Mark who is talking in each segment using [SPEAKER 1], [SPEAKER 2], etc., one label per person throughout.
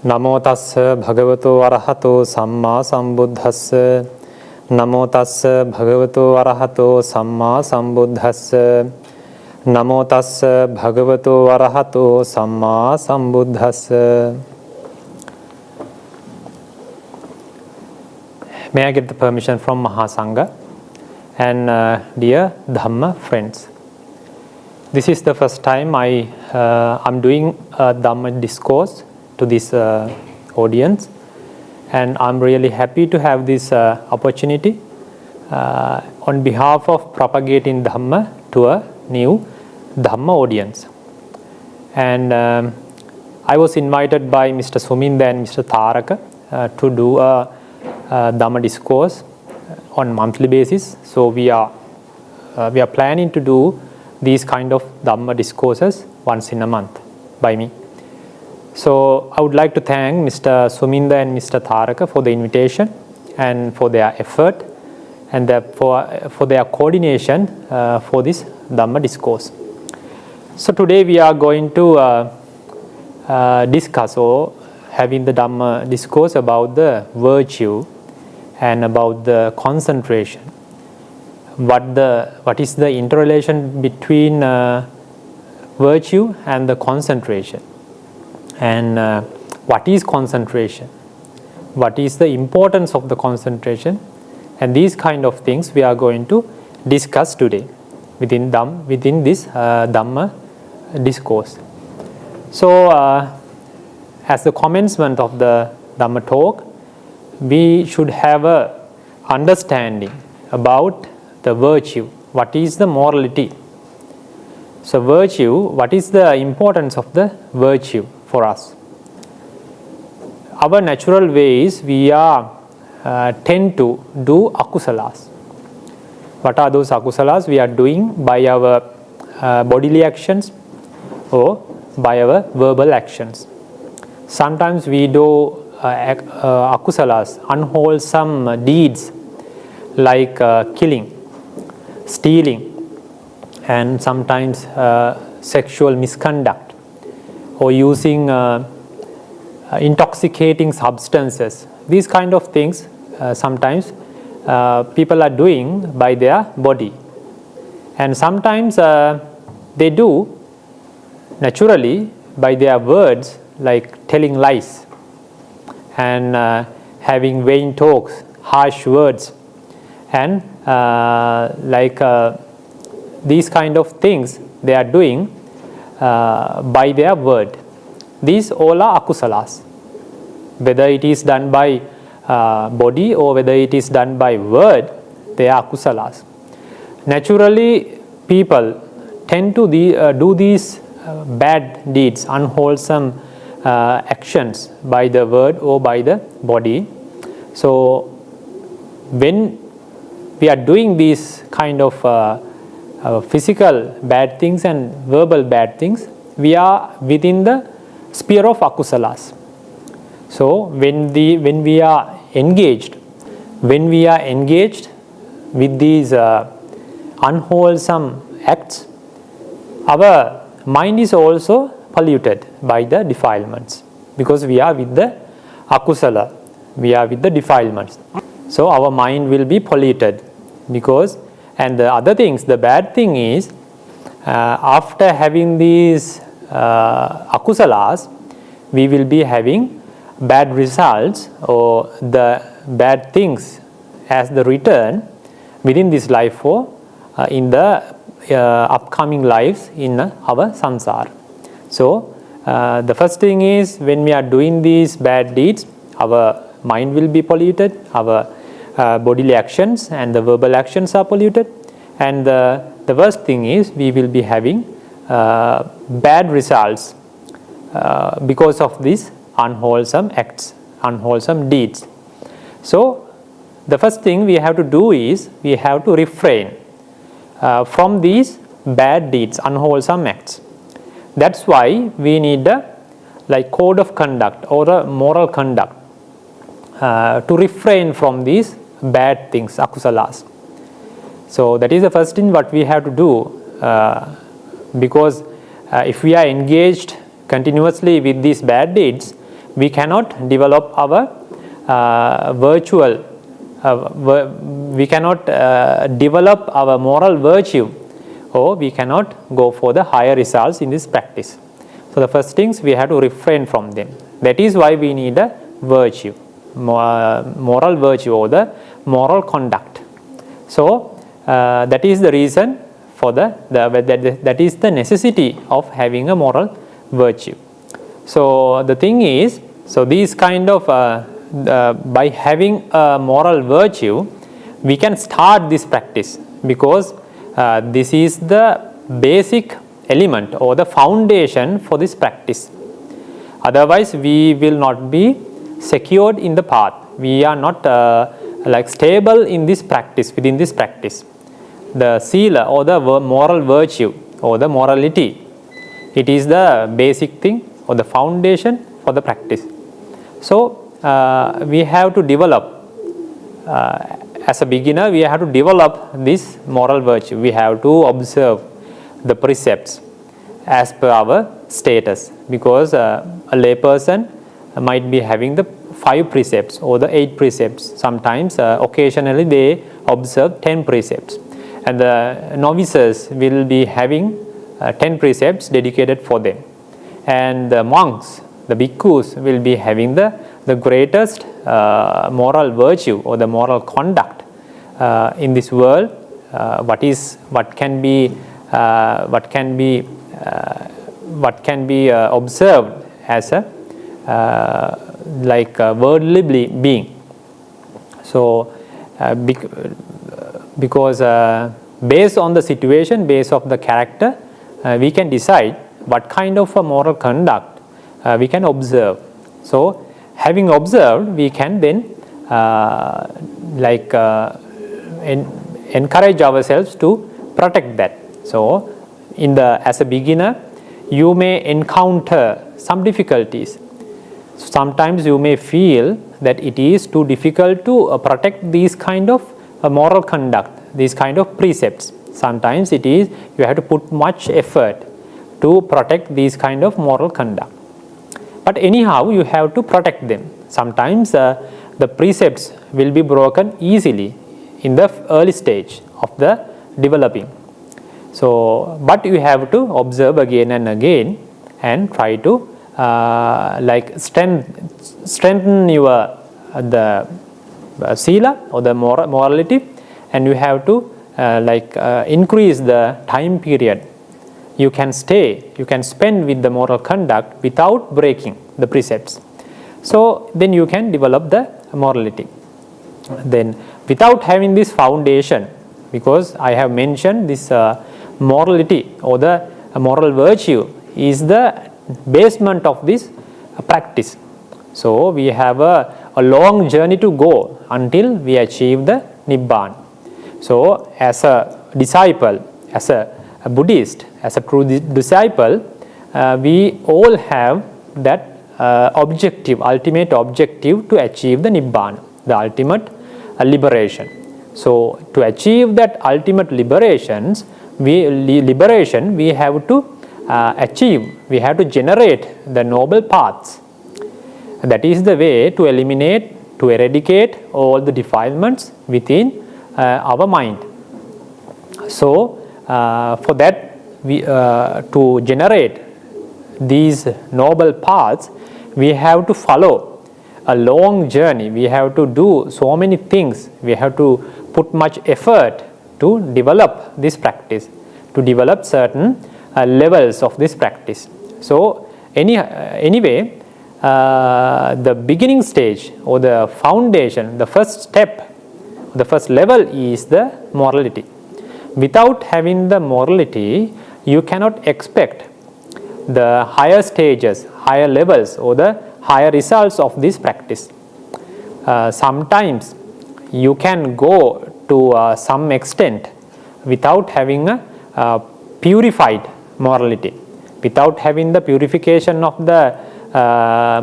[SPEAKER 1] Namo tassa bhagavato arahato samma sambuddhassa. Namo tassa bhagavato arahato samma sambuddhassa. Namo tassa bhagavato arahato samma sambuddhassa. May I get the permission from Mahasangha and dear Dhamma friends. This is the first time I'm doing a Dhamma discourse to this audience, and I'm really happy to have this opportunity on behalf of propagating Dhamma to a new Dhamma audience. And I was invited by Mr. Suminda and Mr. Tharaka to do a Dhamma discourse on monthly basis. So we are planning to do these kind of Dhamma discourses once in a month by me. So I would like to thank Mr. Suminda and Mr. Tharaka for the invitation and for their effort and for their coordination for this Dhamma discourse. So today we are going to discuss or having the Dhamma discourse about the virtue and about the concentration. What is the interrelation between virtue and the concentration, and what is concentration, what is the importance of the concentration, and these kind of things we are going to discuss today within this Dhamma discourse. So as the commencement of the Dhamma talk, we should have a understanding about the virtue. What is the morality? So virtue, what is the importance of the virtue for us? Our natural ways, we tend to do akusalas. What are those akusalas? We are doing by our bodily actions or by our verbal actions. Sometimes we do akusalas, unwholesome deeds like killing, stealing, and sometimes sexual misconduct, or using intoxicating substances. These kind of things sometimes people are doing by their body, and sometimes they do naturally by their words, like telling lies and having vain talks, harsh words, and these kind of things they are doing by their word. These all are akusalas. Whether it is done by body or whether it is done by word, they are akusalas. Naturally, people tend to do these bad deeds, unwholesome actions by the word or by the body. So when we are doing these kind of physical bad things and verbal bad things, we are within the sphere of akusalas. So when we are engaged with these unwholesome acts, our mind is also polluted by the defilements, because we are with the akusala, we are with the defilements. So our mind will be polluted, because, and the other things, the bad thing is after having these akusalas, we will be having bad results or the bad things as the return within this life or in the upcoming lives in our samsara. So the first thing is, when we are doing these bad deeds, our mind will be polluted, our bodily actions and the verbal actions are polluted, and the worst thing is we will be having bad results because of these unwholesome acts, unwholesome deeds. So the first thing we have to do is we have to refrain from these bad deeds, unwholesome acts. That's why we need a code of conduct or a moral conduct to refrain from these bad things, akusalas. So that is the first thing what we have to do, because if we are engaged continuously with these bad deeds, we cannot develop our we cannot develop our moral virtue, or we cannot go for the higher results in this practice. So the first things, we have to refrain from them. That is why we need a virtue, moral virtue, or the moral conduct. So that is the reason for that is the necessity of having a moral virtue. So the thing is, so these kind of by having a moral virtue, we can start this practice, because this is the basic element or the foundation for this practice. Otherwise, we will not be secured in the path. We are not like stable in this practice, within this practice. The sila, or the moral virtue, or the morality, it is the basic thing or the foundation for the practice. So we have to develop, as a beginner, we have to develop this moral virtue. We have to observe the precepts as per our status, because a lay person might be having the 5 precepts or the 8 precepts. Sometimes occasionally they observe 10 precepts, and the novices will be having 10 precepts dedicated for them, and the monks, the bhikkhus, will be having the greatest moral virtue or the moral conduct in this world. What can be observed as a like a worldly being. So because based on the situation, based on the character, we can decide what kind of a moral conduct we can observe. So having observed, we can then encourage ourselves to protect that. So as a beginner, you may encounter some difficulties. Sometimes you may feel that it is too difficult to protect these kind of moral conduct, these kind of precepts. Sometimes it is, you have to put much effort to protect these kind of moral conduct. But anyhow, you have to protect them. Sometimes the precepts will be broken easily in the early stage of the developing. So, but you have to observe again and again and try to strengthen your the sila or the morality, and you have to increase the time period you can spend with the moral conduct without breaking the precepts. So then you can develop the morality. Then without having this foundation, because I have mentioned this morality or the moral virtue is the basement of this practice. So we have a long journey to go until we achieve the Nibbana. So as a disciple, as a Buddhist, as a true disciple, we all have that ultimate objective to achieve the Nibbana, the ultimate liberation. So to achieve that ultimate liberation, we have to we have to generate the noble paths. That is the way to eradicate all the defilements within our mind. So for that, to generate these noble paths, we have to follow a long journey. We have to do so many things. We have to put much effort to develop this practice, to develop certain levels of this practice. So anyway, the beginning stage or the foundation, the first step, the first level is the morality. Without having the morality, you cannot expect the higher stages, higher levels, or the higher results of this practice. Sometimes you can go to some extent without having a purified morality. Without having the purification of the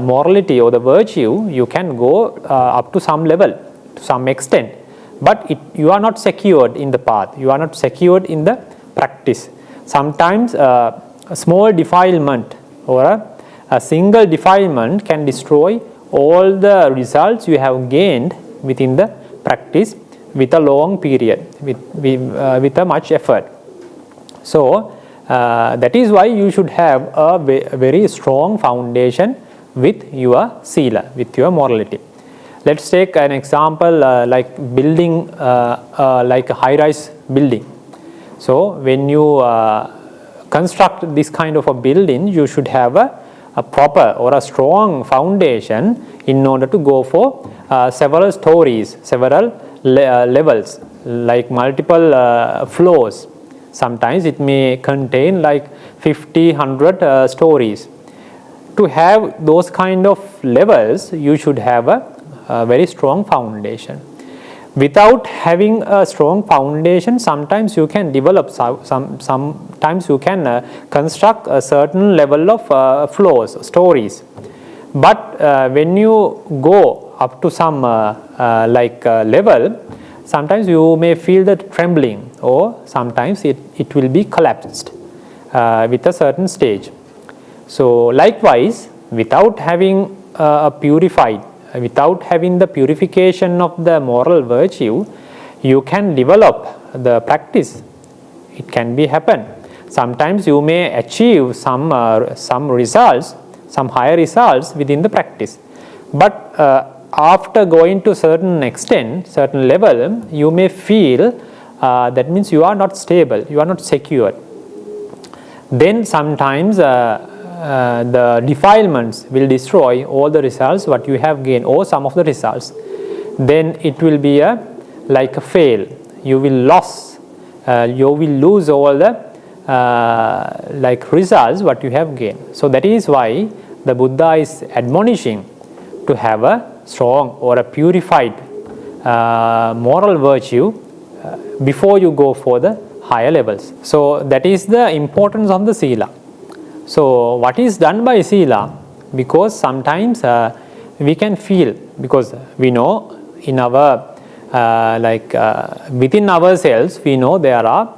[SPEAKER 1] morality or the virtue, you can go up to some level, to some extent. But you are not secured in the path, you are not secured in the practice. Sometimes a small defilement or a single defilement can destroy all the results you have gained within the practice with a long period, with a much effort. So that is why you should have a very strong foundation with your sila, with your morality. Let's take an example like building, like a high-rise building. So when you construct this kind of a building, you should have a proper or a strong foundation in order to go for several stories, several levels, like multiple floors. Sometimes it may contain like 50, 100 stories. To have those kind of levels, you should have a very strong foundation. Without having a strong foundation, sometimes you can develop, sometimes you can construct a certain level of floors, stories. But when you go up to some level, sometimes you may feel the trembling, or sometimes it will be collapsed with a certain stage. So likewise, without having without having the purification of the moral virtue, you can develop the practice. It can be happen. Sometimes you may achieve some results, some higher results within the practice. But after going to certain extent, certain level, you may feel that means you are not stable, you are not secure. Then sometimes the defilements will destroy all the results what you have gained, or some of the results. Then it will be like a fail. You will lose all the results what you have gained. So that is why the Buddha is admonishing to have a strong or a purified moral virtue before you go for the higher levels. So that is the importance of the sila. So what is done by sila? Because sometimes we can feel, because we know in our within ourselves, we know there are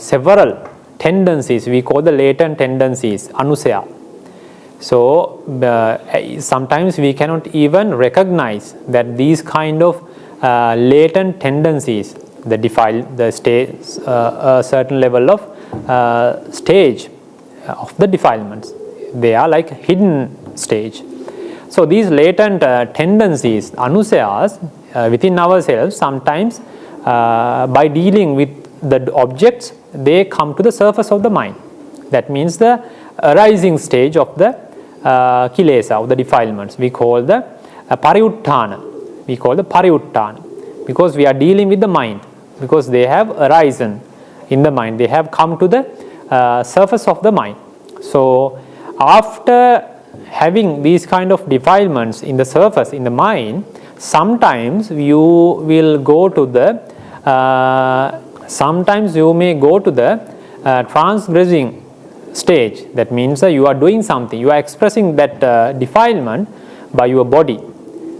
[SPEAKER 1] several tendencies. We call the latent tendencies, anusaya. So sometimes we cannot even recognize that these kind of latent tendencies, the stage, a certain level of stage of the defilements, they are like hidden stage. So these latent tendencies, anusayas, within ourselves, sometimes by dealing with the objects, they come to the surface of the mind. That means the arising stage of the kilesa, of the defilements. We call the pariutthana. We call the pariutthana, because we are dealing with the mind, because they have arisen in the mind, they have come to the surface of the mind. So after having these kind of defilements in the surface, in the mind, sometimes you will go to the sometimes you may go to the transgressing stage. That means you are doing something, you are expressing that defilement by your body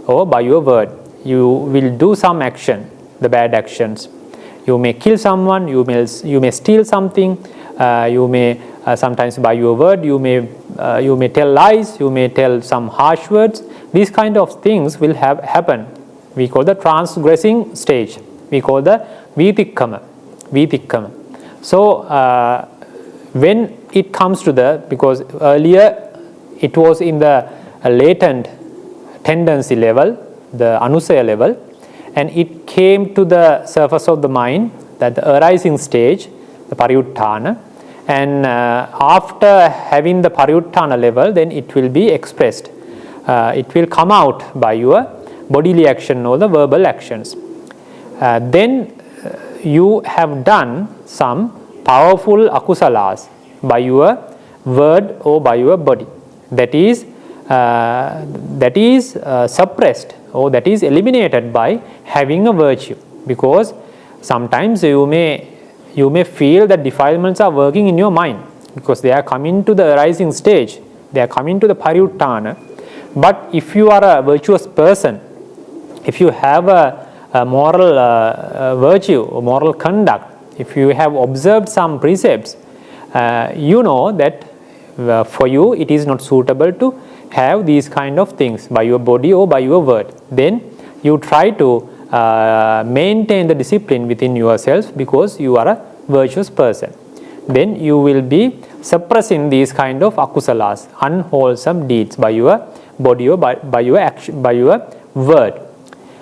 [SPEAKER 1] or by your word. You will do some action, the bad actions. You may kill someone, you may steal something, you may sometimes by your word you may tell lies, you may tell some harsh words. These kind of things will happen. We call the transgressing stage. We call the vitikkama. So when it comes to the, because earlier it was in the latent tendency level, the anusaya level, and it came to the surface of the mind, that the arising stage, the pariutthana, and after having the pariutthana level, then it will be expressed. It will come out by your bodily action or the verbal actions. Then you have done some powerful akusalas by your word or by your body. That is suppressed, or that is eliminated by having a virtue. Because sometimes you may feel that defilements are working in your mind, because they are coming to the arising stage, they are coming to the pariutthana. But if you are a virtuous person, if you have a moral virtue or moral conduct, if you have observed some precepts, you know that for you it is not suitable to have these kind of things by your body or by your word. Then you try to maintain the discipline within yourself because you are a virtuous person. Then you will be suppressing these kind of akusalas, unwholesome deeds by your body or by your action, by your word.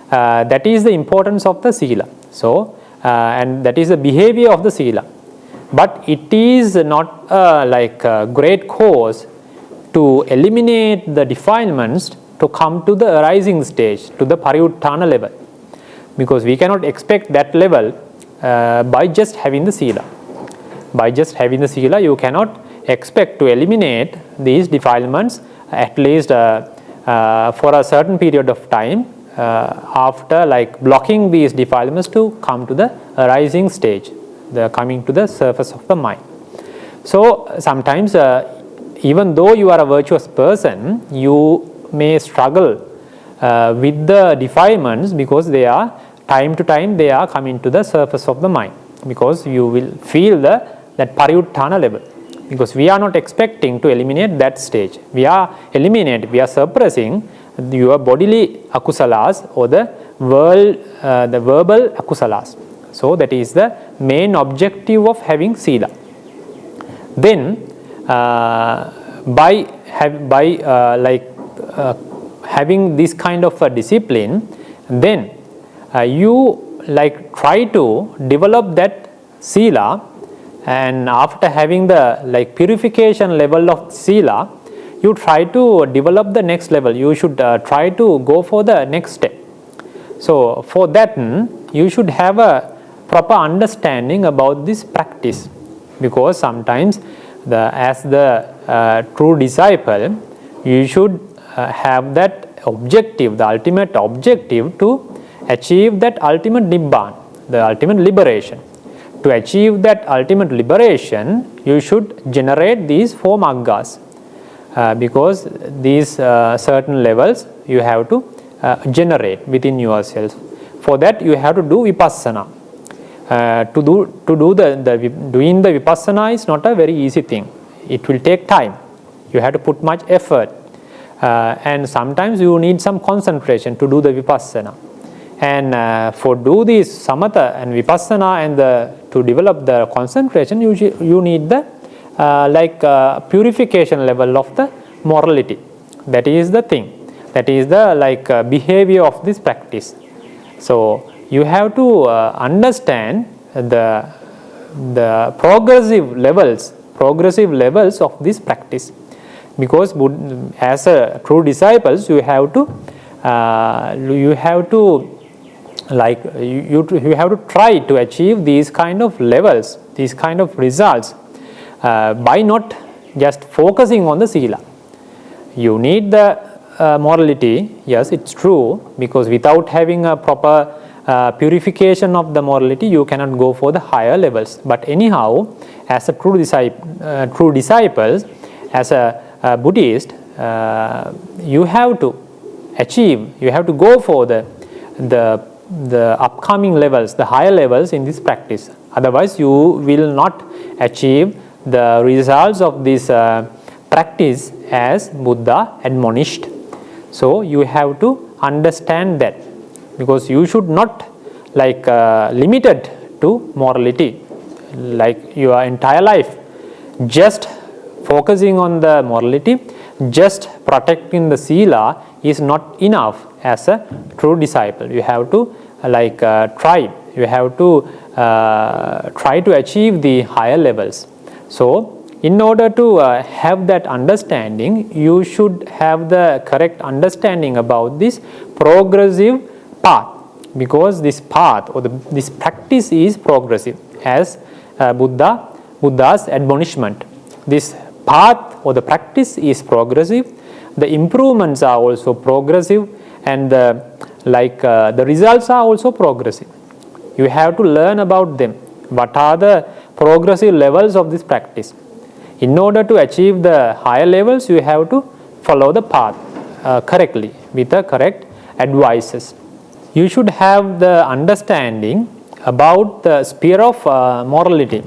[SPEAKER 1] That is the importance of the sila. So, and that is the behavior of the sila. But it is not like a great cause to eliminate the defilements to come to the arising stage, to the pariuttana level. Because we cannot expect that level by just having the sila. By just having the sila, you cannot expect to eliminate these defilements at least for a certain period of time after like blocking these defilements to come to the arising stage, the coming to the surface of the mind. So sometimes even though you are a virtuous person, you may struggle with the defilements because they are time to time they are coming to the surface of the mind, because you will feel that pariuttana level. Because we are not expecting to eliminate that stage. We are suppressing your bodily akusalas or the verbal akusalas. So that is the main objective of having sila. Then by having this kind of a discipline, then you like try to develop that sila, and after having the like purification level of sila, you try to develop the next level. You should try to go for the next step. So for that you should have a proper understanding about this practice, because sometimes as the true disciple, you should have that objective, the ultimate objective to achieve that ultimate nibbana, the ultimate liberation. To achieve that ultimate liberation, you should generate these 4 maggas, because these certain levels you have to generate within yourself. For that you have to do vipassana. Doing the vipassana is not a very easy thing. It will take time. You have to put much effort, and sometimes you need some concentration to do the vipassana. And for do this samatha and vipassana and to develop the concentration, you need the purification level of the morality. That is the thing. That is the behavior of this practice. So you have to understand the progressive levels of this practice, because as a true disciples you have to try to achieve these kind of levels, these kind of results by not just focusing on the sila. You need the morality, yes, it's true, because without having a proper purification of the morality, you cannot go for the higher levels. But anyhow, as a true disciples, as a Buddhist, you have to achieve, you have to go for the upcoming levels, the higher levels in this practice. Otherwise, you will not achieve the results of this practice as Buddha admonished. So you have to understand that, because you should not limited to morality, like your entire life just focusing on the morality, just protecting the sila is not enough as a true disciple. You have to try. You have to try to achieve the higher levels. So in order to have that understanding, you should have the correct understanding about this progressive path, because this path or this practice is progressive as Buddha's admonishment. This path or the practice is progressive. The improvements are also progressive, and the results are also progressive. You have to learn about them. What are the progressive levels of this practice? In order to achieve the higher levels, you have to follow the path correctly with the correct advices. You should have the understanding about the sphere of morality.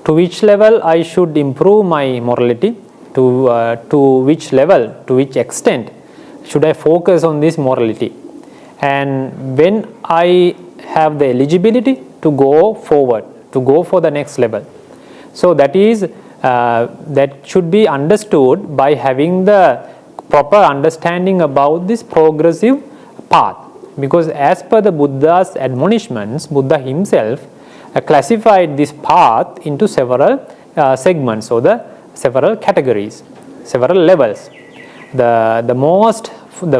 [SPEAKER 1] To which level I should improve my morality, to which level, to which extent should I focus on this morality, and when I have the eligibility to go forward, to go for the next level. So that is that should be understood by having the proper understanding about this progressive path, because as per the Buddha's admonishments, Buddha himself classified this path into several segments, or the several categories, several levels. The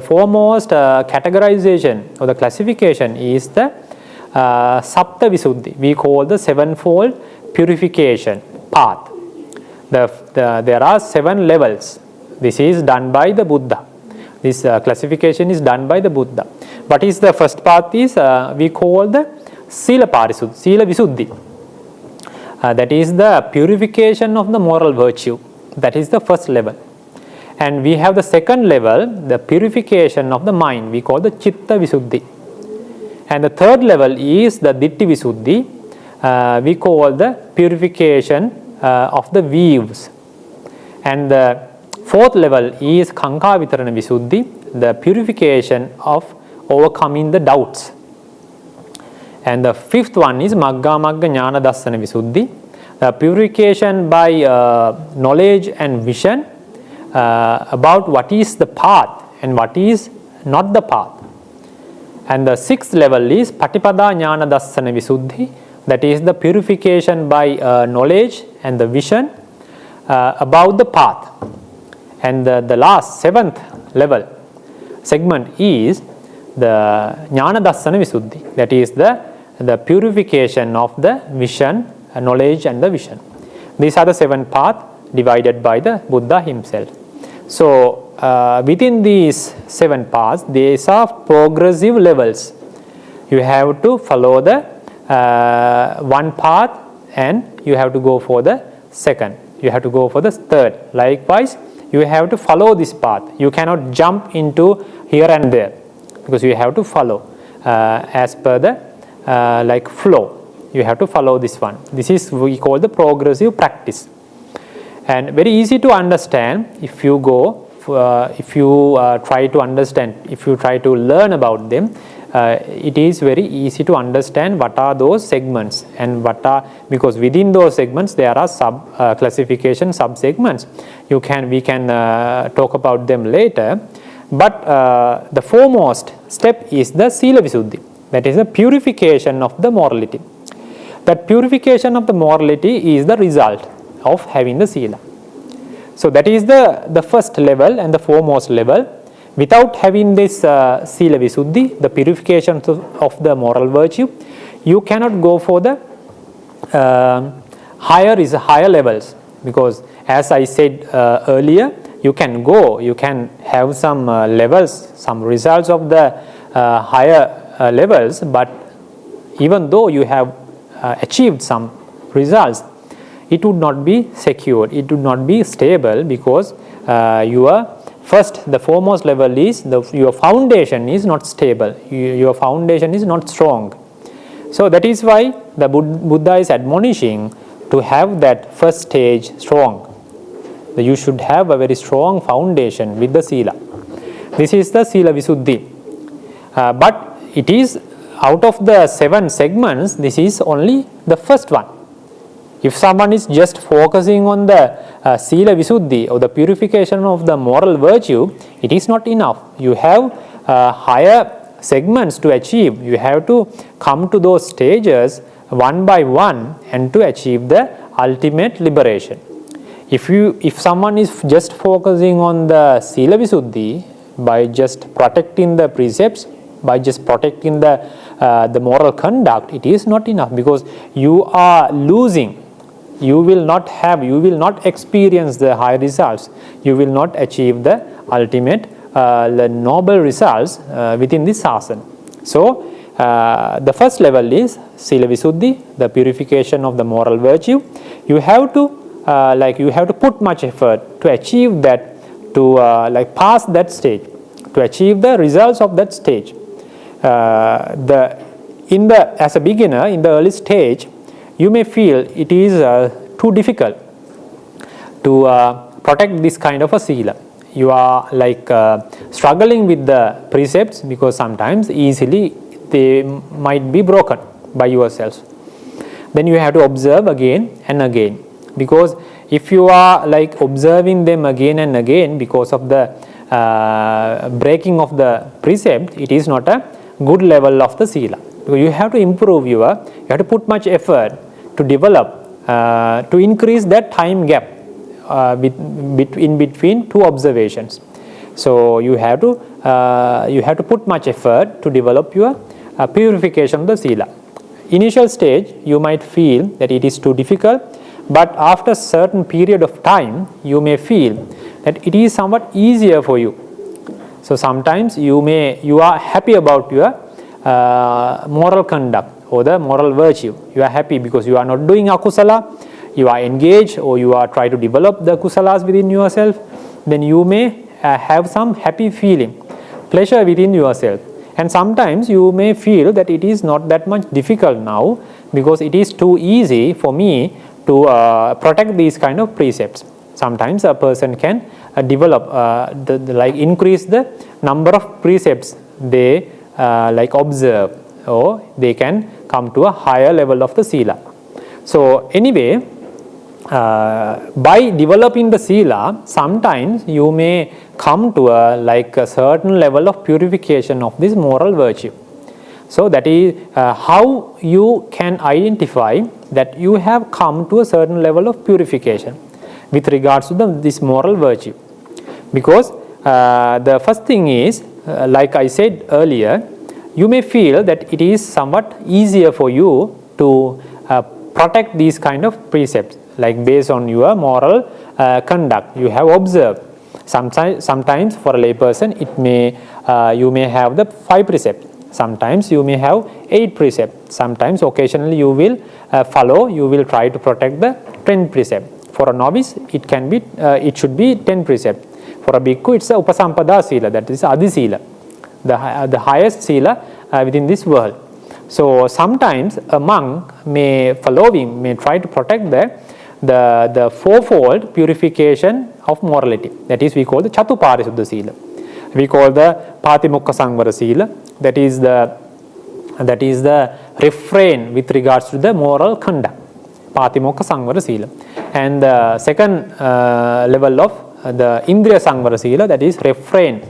[SPEAKER 1] foremost categorization or the classification is the Sapta Visuddhi. We call the sevenfold purification path. There are 7 levels. This is done by the Buddha. This classification is done by the Buddha. What is the first path is we call the Sila Parisuddhi, Sila Visuddhi. That is the purification of the moral virtue. That is the first level. And we have the second level, the purification of the mind. We call the Chitta Visuddhi. And the third level is the Ditti Visuddhi. We call the purification of the views. And the fourth level is Kanka Vitarana Visuddhi, the purification of overcoming the doubts. And the fifth one is Magga Magga Jnana Dassana Visuddhi, the purification by knowledge and vision about what is the path and what is not the path. And the sixth level is Patipada Jnana Dassana Visuddhi, that is the purification by knowledge and the vision about the path. And the last, 7th level segment is the Jnana Dassana Visuddhi, that is the purification of the vision, knowledge and the vision. These are the 7 paths divided by the Buddha himself. So within these 7 paths, these are progressive levels. You have to follow the one path and you have to go for the second. You have to go for the third. Likewise, you have to follow this path. You cannot jump into here and there, because you have to follow as per the like flow. You have to follow this one. This is we call the progressive practice, and very easy to understand if you go if you try to understand, if you try to learn about them. It is very easy to understand what are those segments and what are, because within those segments there are sub classification, sub segments. We can talk about them later. But the foremost step is the Sila Visuddhi, that is the purification of the morality. That purification of the morality is the result of having the Sila. So that is the first level and the foremost level. Without having this Sila Visuddhi, the purification of the moral virtue, you cannot go for the higher levels, because as I said earlier, you can have some levels, some results of the higher levels, but even though you have achieved some results, it would not be secured, it would not be stable, because the foremost level is your foundation is not stable, your foundation is not strong. So that is why the Buddha is admonishing to have that first stage strong. You should have a very strong foundation with the Sila. This is the Sila Visuddhi. But it is out of the 7 segments, this is only the first one. If someone is just focusing on the Sila Visuddhi or the purification of the moral virtue, it is not enough. You have higher segments to achieve. You have to come to those stages one by one and to achieve the ultimate liberation. If someone is just focusing on the Sila Visuddhi by just protecting the precepts, by just protecting the moral conduct, it is not enough, because you are losing. You will not experience the high results. You will not achieve the ultimate, the noble results within this asana. So, the first level is Sila Visuddhi, the purification of the moral virtue. You have to put much effort to achieve that, to pass that stage, to achieve the results of that stage. As a beginner in the early stage, you may feel it is too difficult to protect this kind of a sila. You are like struggling with the precepts because sometimes easily they might be broken by yourself. Then you have to observe again and again, because if you are like observing them again and again because of the breaking of the precept, it is not a good level of the sila. Because you have to improve you have to put much effort to develop, to increase that time gap in between two observations. So you have to put much effort to develop your purification of the sila. Initial stage you might feel that it is too difficult, but after a certain period of time you may feel that it is somewhat easier for you. So sometimes you are happy about your moral conduct or the moral virtue. You are happy because you are not doing akusala, you are engaged, or you are trying to develop the kusalas within yourself. Then you may have some happy feeling, pleasure within yourself. And sometimes you may feel that it is not that much difficult now because it is too easy for me to protect these kind of precepts. Sometimes a person can develop, like increase the number of precepts they like observe, or they can come to a higher level of the sila. So anyway, by developing the sila, sometimes you may come to a certain level of purification of this moral virtue. So that is how you can identify that you have come to a certain level of purification with regards to this moral virtue. Because the first thing is, like I said earlier, you may feel that it is somewhat easier for you to protect these kind of precepts, like based on your moral conduct you have observed. Sometimes for a lay person it may you may have the 5 precepts. Sometimes you may have 8 precepts. Sometimes occasionally you will you will try to protect the 10 precepts. For a novice it can be it should be 10 precepts. For a bhikkhu it's a upasampada sila, that is adi sila, the highest sila within this world. So sometimes a monk may try to protect the fourfold purification of morality. That is, we call the Chatupārisuddha sila. We call the Patimokka Sangvara sila. That is the refrain with regards to the moral conduct. Patimokka Sangvara sila. And the second level of the Indriya Sangvara sila, that is refrain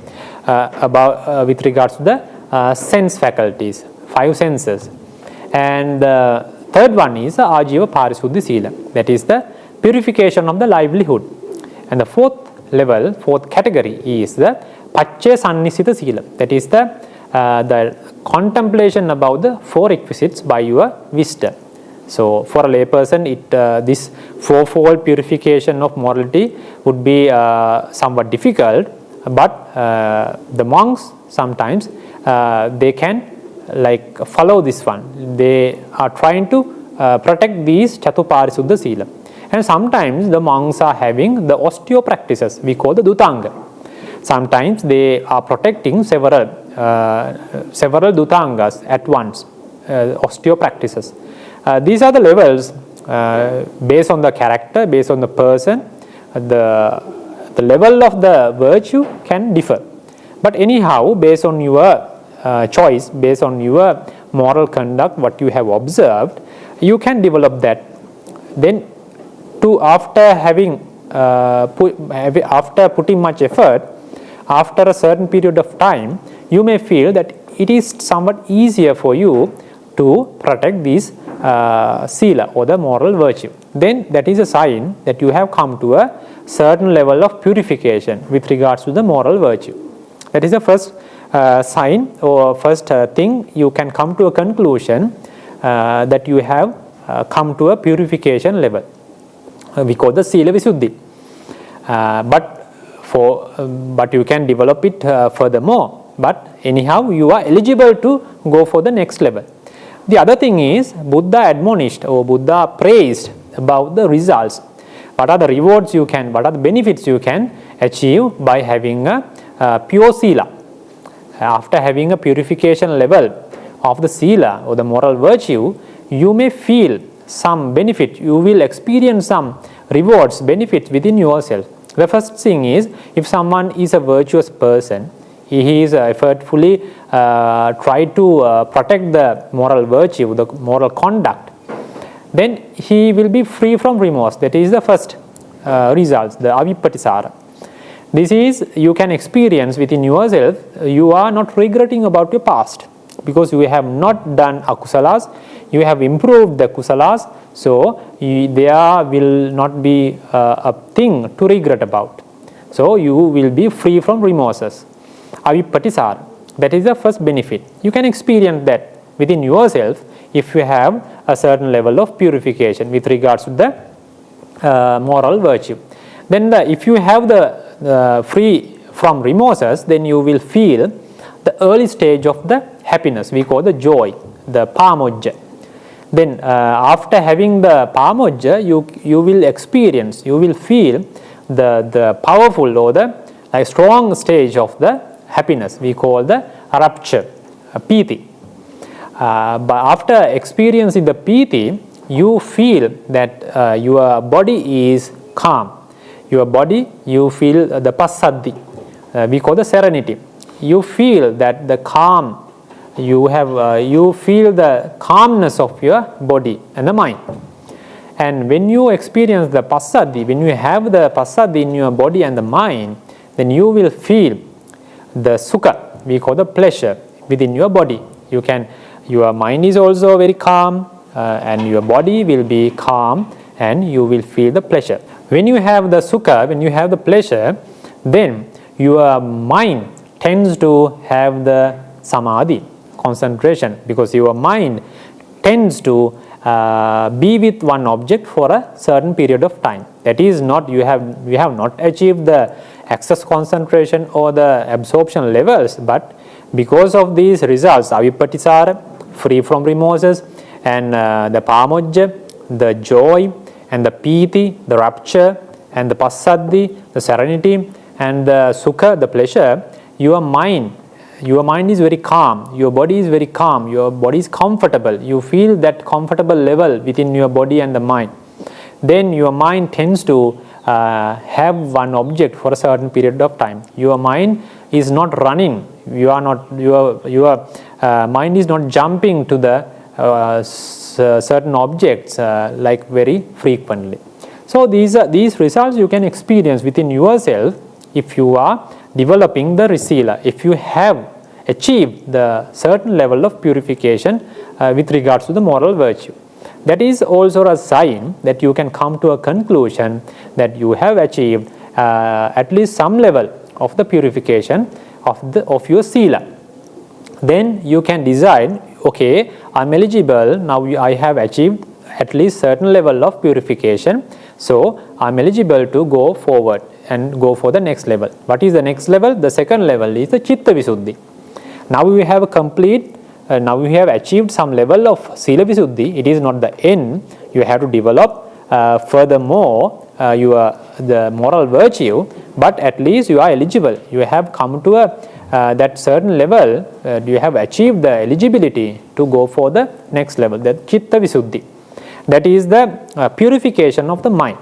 [SPEAKER 1] with regards to the sense faculties, 5 senses. And the third one is the Ājīva Pārisuddhi sila, that is the purification of the livelihood. And the fourth category is the Pacchaya Sannissita sila, that is the contemplation about the 4 requisites by your wisdom. So for a lay person, this fourfold purification of morality would be somewhat difficult, but the monks sometimes they can like follow this one. They are trying to protect these Chatupārisuddha sila. And sometimes the monks are having the osteo practices, we call the Dutanga. Sometimes they are protecting several Dutangas at once, osteo practices. These are the levels based on the character, based on the person. The level of the virtue can differ. But anyhow, based on your choice, based on your moral conduct, what you have observed, you can develop that. Then after putting much effort, after a certain period of time, you may feel that it is somewhat easier for you to protect these sila or the moral virtue. Then that is a sign that you have come to a certain level of purification with regards to the moral virtue. That is the first sign or first thing you can come to a conclusion that you have come to a purification level. We call the Sila Visuddhi. But you can develop it furthermore. But anyhow, you are eligible to go for the next level. The other thing is, Buddha admonished or Buddha praised about the results. What are the rewards what are the benefits you can achieve by having a pure Sila? After having a purification level of the Sila or the moral virtue, you may feel some benefit. You will experience some rewards, benefits within yourself. The first thing is, if someone is a virtuous person, he is effortfully try to protect the moral virtue, the moral conduct, then he will be free from remorse. That is the first result, the avippatisara. This is, you can experience within yourself, you are not regretting about your past, because you have not done akusalas, you have improved the kusalas, so there will not be a thing to regret about. So you will be free from remorses. Avippatisara, that is the first benefit. You can experience that within yourself if you have a certain level of purification with regards to the moral virtue. Then if you have the free from remorses, then you will feel the early stage of the happiness, we call the joy, the pamojja. Then after having the pamojja, you will experience, you will feel the powerful or the strong stage of the happiness, we call the rapture, piti. But after experiencing the piti, you feel that your body is calm. Your body, you feel the passaddhi, we call the serenity. You feel that the calm, you feel the calmness of your body and the mind. And when you experience the passaddhi, when you have the passaddhi in your body and the mind, then you will feel the sukha, we call the pleasure within your body. Your mind is also very calm, and your body will be calm, and you will feel the pleasure. When you have the sukha, when you have the pleasure, then your mind tends to have the samadhi, concentration, because your mind tends to be with one object for a certain period of time. That is not, we have not achieved the access concentration or the absorption levels, but because of these results, avippatisara, free from remorses, and the pamojja, the joy, and the piti, the rapture, and the passaddhi, the serenity, and the sukha, the pleasure, your mind is very calm, your body is very calm, your body is comfortable, you feel that comfortable level within your body and the mind. Then your mind tends to have one object for a certain period of time. Your mind is not running, your mind is not jumping to the certain objects like very frequently. So these results you can experience within yourself if you are developing the risila, if you have achieved the certain level of purification with regards to the moral virtue. That is also a sign that you can come to a conclusion that you have achieved at least some level of the purification of your sila. Then you can decide, okay, I am eligible, now I have achieved at least certain level of purification, so I am eligible to go forward and go for the next level. What is the next level? The second level is the chitta visuddhi. Now we have now we have achieved some level of sila visuddhi. It is not the end. You have to develop furthermore the moral virtue, but at least you are eligible. You have come to that certain level, you have achieved the eligibility to go for the next level, the chitta visuddhi. That is the purification of the mind.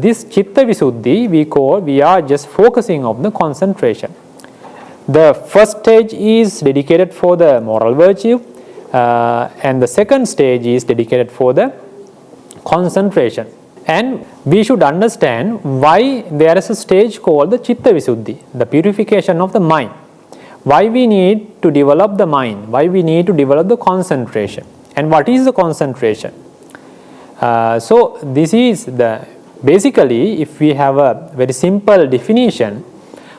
[SPEAKER 1] This chitta visuddhi we are just focusing on the concentration. The first stage is dedicated for the moral virtue, and the second stage is dedicated for the concentration. And we should understand why there is a stage called the chitta visuddhi, the purification of the mind. Why we need to develop the mind, why we need to develop the concentration, and what is the concentration. So this is basically, if we have a very simple definition,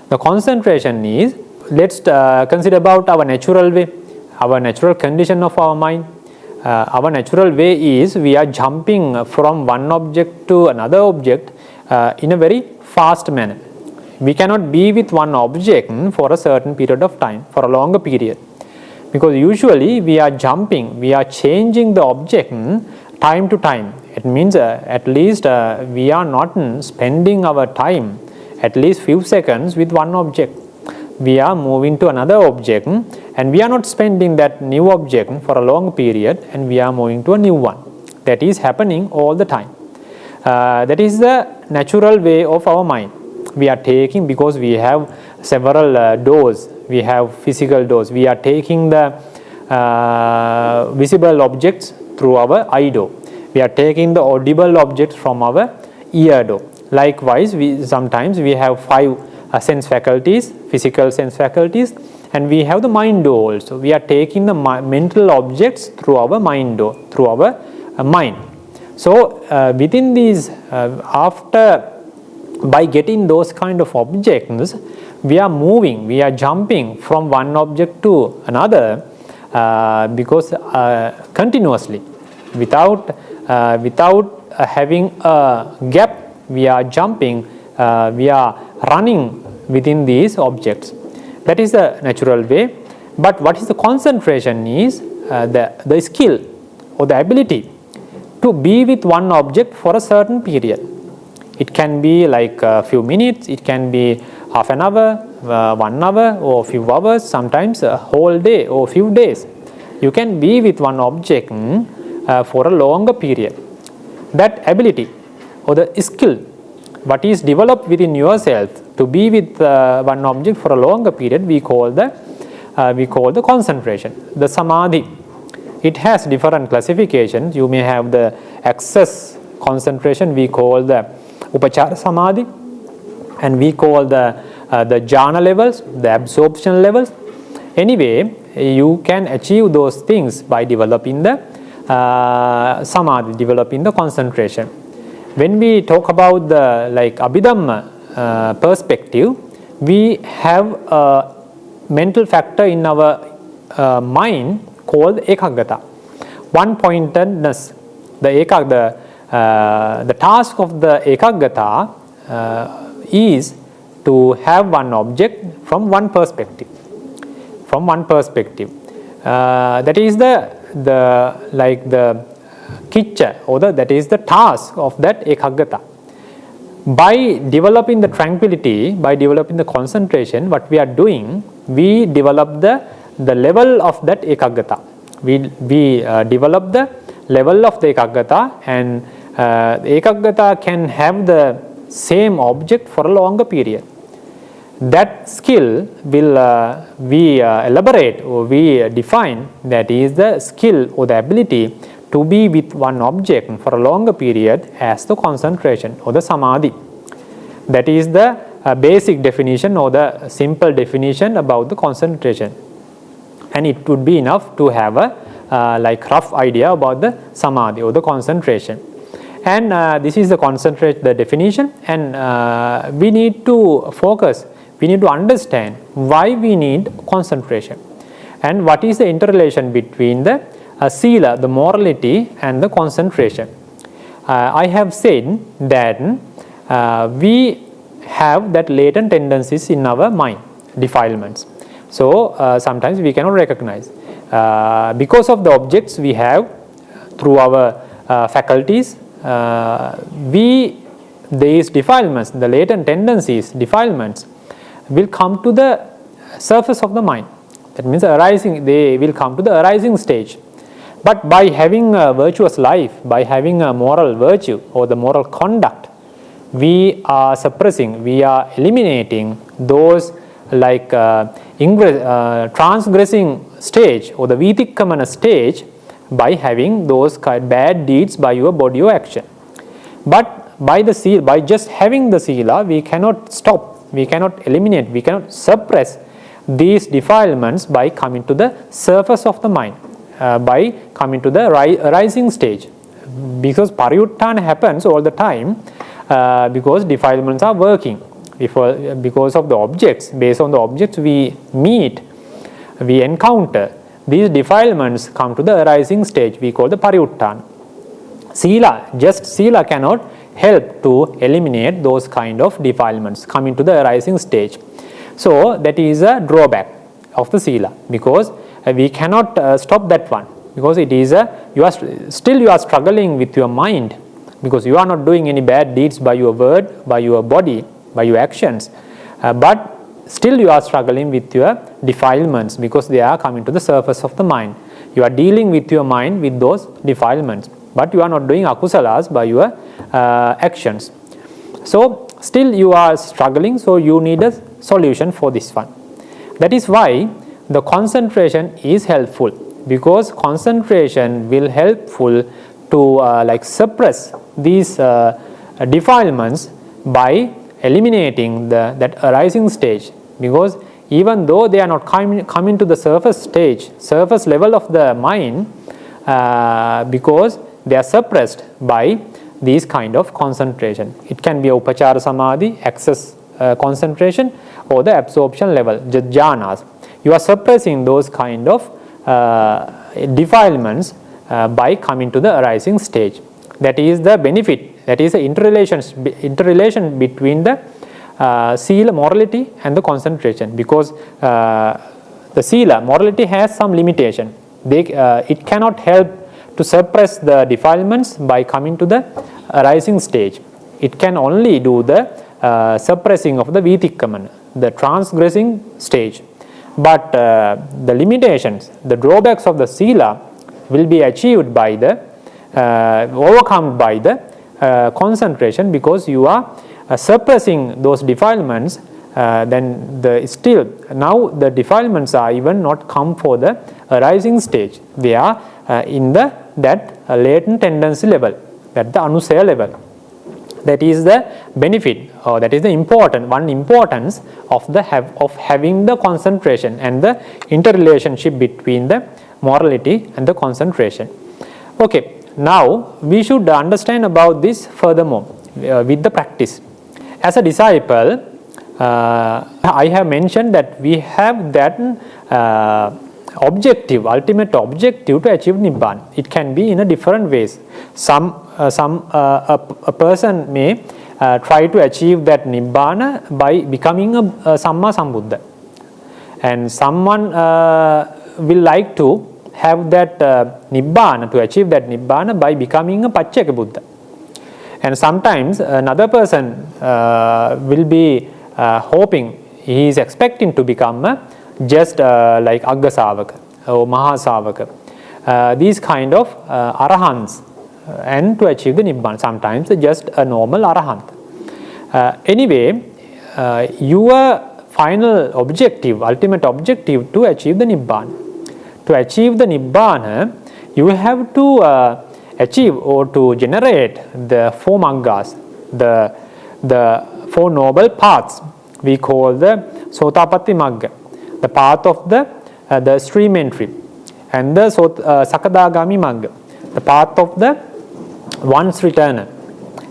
[SPEAKER 1] the concentration is, let's consider about our natural way, our natural condition of our mind. Our natural way is we are jumping from one object to another object in a very fast manner. We cannot be with one object for a certain period of time, for a longer period, because usually we are jumping, we are changing the object time to time. It means at least we are not spending our time at least few seconds with one object. We are moving to another object, and we are not spending that new object for a long period, and we are moving to a new one. That is happening all the time. That is the natural way of our mind. We are taking, because we have several doors, we have physical doors, we are taking the visible objects through our eye door. We are taking the audible objects from our ear door. Likewise, sometimes we have 5 sense faculties, physical sense faculties, and we have the mind door also. We are taking the mental objects through our mind door, through our mind. So within these, by getting those kind of objects, we are moving, we are jumping from one object to another, because continuously, without having a gap, we are jumping, we are running within these objects. That is the natural way. But what is the concentration is the skill or the ability to be with one object for a certain period. It can be like a few minutes, it can be half an hour, 1 hour, or a few hours, sometimes a whole day or a few days. You can be with one object for a longer period. That ability or the skill, what is developed within yourself to be with one object for a longer period, we call the concentration, the samadhi. It has different classifications. You may have the excess concentration, we call the upachara samadhi, and we call the jhana levels, the absorption levels. Anyway, you can achieve those things by developing the samadhi, developing the concentration. When we talk about the Abhidhamma perspective, we have a mental factor in our mind called ekaggata, one pointedness. The task of the ekaggata is to have one object from one perspective. That is the kiccha, or that is the task of that ekaggata. By developing the tranquility, by developing the concentration, what we are doing, we develop the level of that ekaggata. We develop the level of the ekaggata, and the ekaggata can have the same object for a longer period. That skill will we elaborate or we define, that is the skill or the ability to be with one object for a longer period as the concentration or the samadhi. That is the basic definition or the simple definition about the concentration. And it would be enough to have a rough idea about the samadhi or the concentration. And this is the definition, and we need to focus, we need to understand why we need concentration and what is the interrelation between the sila, the morality, and the concentration. I have said that we have that latent tendencies in our mind, defilements. So sometimes we cannot recognize. Because of the objects we have through our faculties, these defilements, the latent tendencies, defilements, will come to the surface of the mind. That means they will come to the arising stage. But by having a virtuous life, by having a moral virtue or the moral conduct, we are suppressing, we are eliminating those transgressing stage or the vitikkamana stage by having those bad deeds by your body or action. But by just having the sila, we cannot stop, we cannot eliminate, we cannot suppress these defilements by coming to the surface of the mind, by coming to the rising stage. Because pariyuttana happens all the time, because defilements are working. Because of the objects, based on the objects we meet, we encounter, these defilements come to the arising stage, we call the pariyuttana. Just sila cannot help to eliminate those kind of defilements coming to the arising stage. So that is a drawback of the sila, because we cannot stop that one, because it is you are struggling with your mind, because you are not doing any bad deeds by your word, by your body, by your actions, but still you are struggling with your defilements, because they are coming to the surface of the mind. You are dealing with your mind with those defilements, but you are not doing akusalas by your actions. So still you are struggling, so you need a solution for this one. That is why the concentration is helpful, because concentration will helpful to like suppress these defilements by eliminating that arising stage, because even though they are not coming to the surface stage, surface level of the mind, because they are suppressed by these kind of concentration. It can be upachara samadhi, excess concentration, or the absorption level, jhanas. You are suppressing those kind of defilements by coming to the arising stage. That is the benefit, that is the interrelation between the sila, morality, and the concentration, because the sila, morality, has some limitation. It cannot help to suppress the defilements by coming to the arising stage. It can only do the suppressing of the vitikkamana, the transgressing stage. But the limitations, the drawbacks of the sila will be achieved by the overcome by the concentration, because you are suppressing those defilements. Then still now the defilements are even not come for the arising stage. They are in that latent tendency level, at the anusaya level. That is the benefit, or that is the importance of having the concentration and the interrelationship between the morality and the concentration. Okay, now we should understand about this furthermore with the practice. As a disciple, I have mentioned that we have that objective, ultimate objective to achieve Nibbana. It can be in a different ways. A person may try to achieve that Nibbana by becoming a Samma Sambuddha, and someone will like to have that Nibbana, to achieve that Nibbana by becoming a Pacceka Buddha. And sometimes another person will be hoping, he is expecting to become just like Agga Savaka or Maha Savaka, these kind of Arahants, and to achieve the Nibbana. Sometimes just a normal Arahant. Anyway, your final objective, ultimate objective, to achieve the Nibbana. To achieve the Nibbana, you have to achieve or to generate the 4 maggas, the 4 noble paths. We call the Sotapatti Magga, the path of the stream entry, and the Sakadagami Magga, the path of the once returner,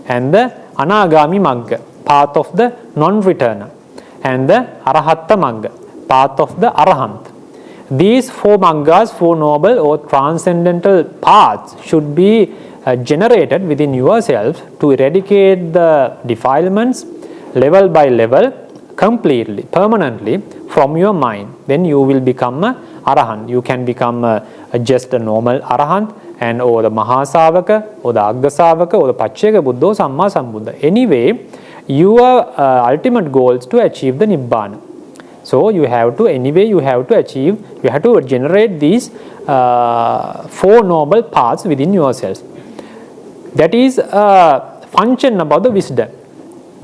[SPEAKER 1] and the Anagami Magga, path of the non-returner, and the Arahatta Magga, path of the Arahant. These 4 maggas, 4 noble or transcendental paths, should be generated within yourself to eradicate the defilements level by level, completely, permanently from your mind. Then you will become a Arahant. You can become just a normal Arahant, and or the Mahasavaka, or the Agga Savaka, or the Pacceka Buddha, or Samma Sambuddha. Anyway, your ultimate goal is to achieve the Nibbana. So you have to, anyway, you have to generate these 4 noble paths within yourself. That is a function about the wisdom,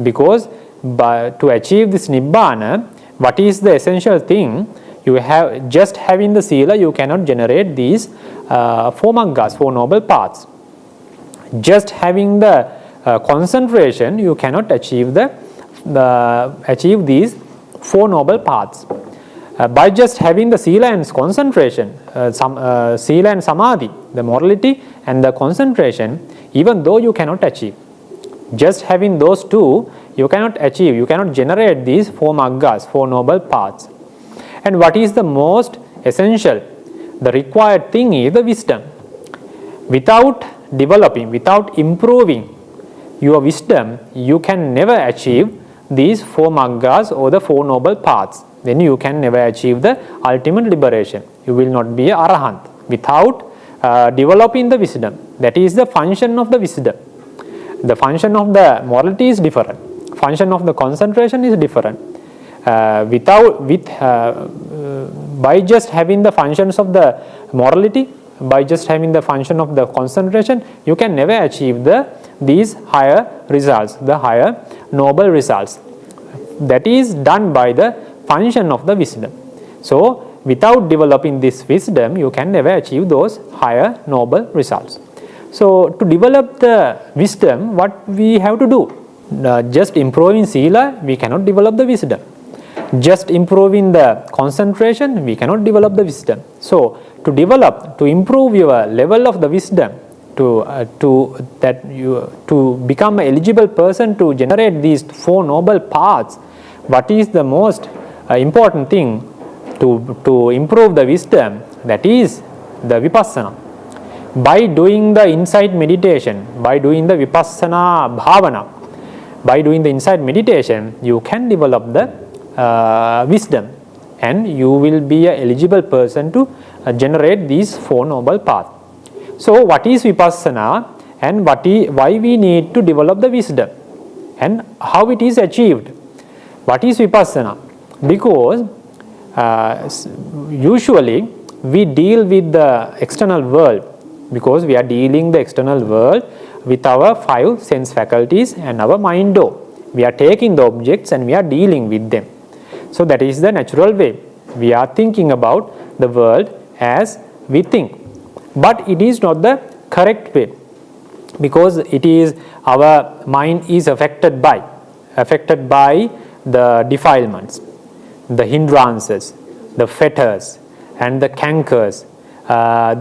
[SPEAKER 1] because to achieve this Nibbana, what is the essential thing? You have, just having the sila, you cannot generate these 4 maggas, 4 noble paths. Just having the concentration, you cannot achieve achieve these 4 noble paths. By just having the sila and concentration, sila and samadhi, the morality and the concentration, even though you cannot achieve, just having those 2, you cannot achieve, you cannot generate these 4 maggas, 4 noble paths. And what is the most essential, the required thing is the wisdom. Without developing, without improving your wisdom, you can never achieve these 4 maggas or the 4 noble paths. Then you can never achieve the ultimate liberation. You will not be an Arahant without developing the wisdom. That is the function of the wisdom. The function of the morality is different. Function of the concentration is different. By just having the functions of the morality, by just having the function of the concentration, you can never achieve these higher results, the higher noble results. That is done by the function of the wisdom. So without developing this wisdom, you can never achieve those higher noble results. So to develop the wisdom, what we have to do? Just improving sila, we cannot develop the wisdom. Just improving the concentration, we cannot develop the wisdom. So to improve your level of the wisdom, to become an eligible person to generate these 4 noble paths, what is the most important thing to improve the wisdom? That is the vipassana. By doing the insight meditation, by doing the vipassana bhavana, by doing the insight meditation, you can develop the wisdom, and you will be an eligible person to generate these 4 noble paths. So what is vipassana, and why we need to develop the wisdom, and how it is achieved? What is vipassana? Because usually we deal with the external world, because we are dealing the external world with our 5 sense faculties and our mind door. We are taking the objects and we are dealing with them. So that is the natural way. We are thinking about the world as we think. But it is not the correct way, because it is our mind is affected by the defilements, the hindrances, the fetters and the cankers.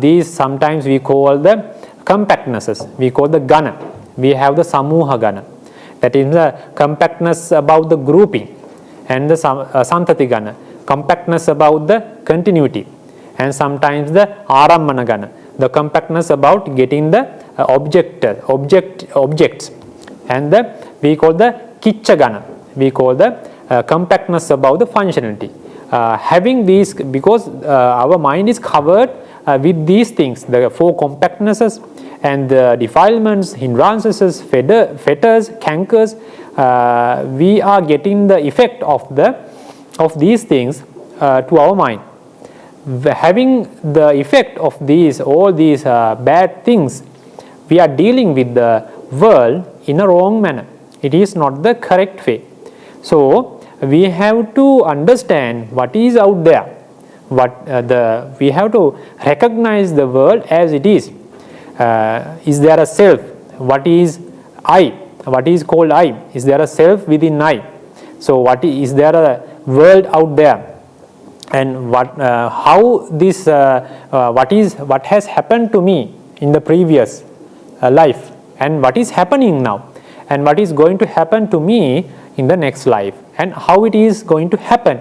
[SPEAKER 1] These sometimes we call the compactnesses, we call the gana. We have the samuha gana, that is the compactness about the grouping, and the santati gana, compactness about the continuity, and sometimes the arammana gana, the compactness about getting the objects, and we call the kiccha gana, we call the compactness about the functionality. Having these, because our mind is covered with these things, the 4 compactnesses and the defilements, hindrances, fetters, cankers, we are getting the effect of these things to our mind. Having the effect of all these bad things, we are dealing with the world in a wrong manner. It is not the correct way. So we have to understand what is out there. We have to recognize the world as it is. Is there a self? What is I? What is called I? Is there a self within I? So is there a world out there? And what has happened to me in the previous life, and what is happening now, and what is going to happen to me in the next life, and how it is going to happen,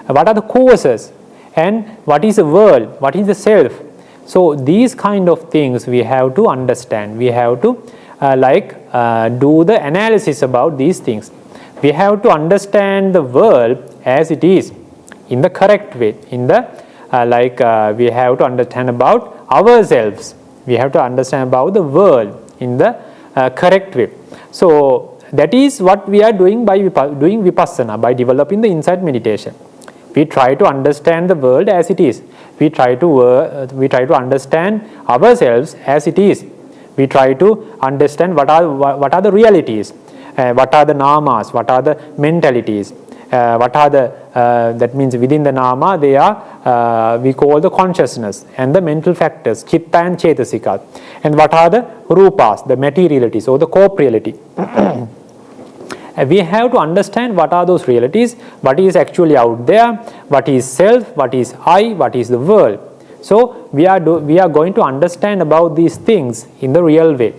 [SPEAKER 1] what are the causes, and what is the world, what is the self. So these kind of things we have to understand. We have to do the analysis about these things. We have to understand the world as it is, in the correct way, in the we have to understand about ourselves, we have to understand about the world in the correct way. So that is what we are doing by doing vipassana, by developing the insight meditation. We try to understand the world as it is. We try to understand ourselves as it is. We try to understand what are the realities, what are the namas, what are the mentalities, what are the that means within the nama they are we call the consciousness and the mental factors, chitta and chetasika, and what are the rupas, the materialities or the corporeality. We have to understand what are those realities, what is actually out there, what is self, what is I, what is the world. So we are going to understand about these things in the real way,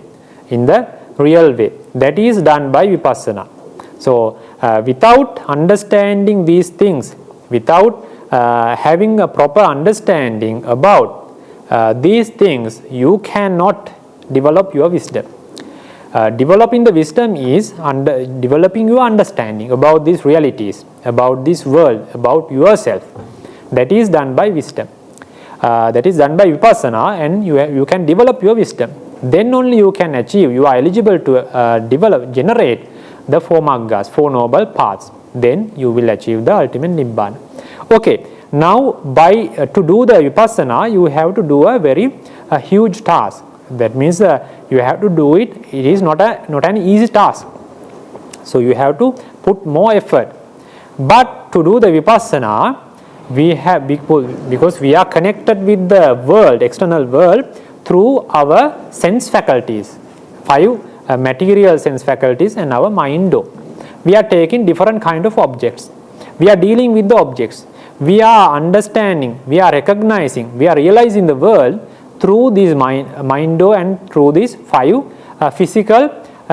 [SPEAKER 1] that is done by vipassana. So without understanding these things, without having a proper understanding about these things, you cannot develop your wisdom. Developing the wisdom is developing your understanding about these realities, about this world, about yourself. That is done by wisdom. That is done by vipassana, and you can develop your wisdom. Then only you can achieve, you are eligible to generate the 4 maggas, 4 noble paths. Then you will achieve the ultimate nibbana. Okay, now to do the vipassana, you have to do a very huge task. That means you have to do it. It is not an easy task. So you have to put more effort. But to do the vipassana, we have, because we are connected with the world, external world, through our sense faculties, 5 material sense faculties and our mind. We are taking different kind of objects. We are dealing with the objects. We are understanding, we are recognizing, we are realizing the world through these mind and through these 5 physical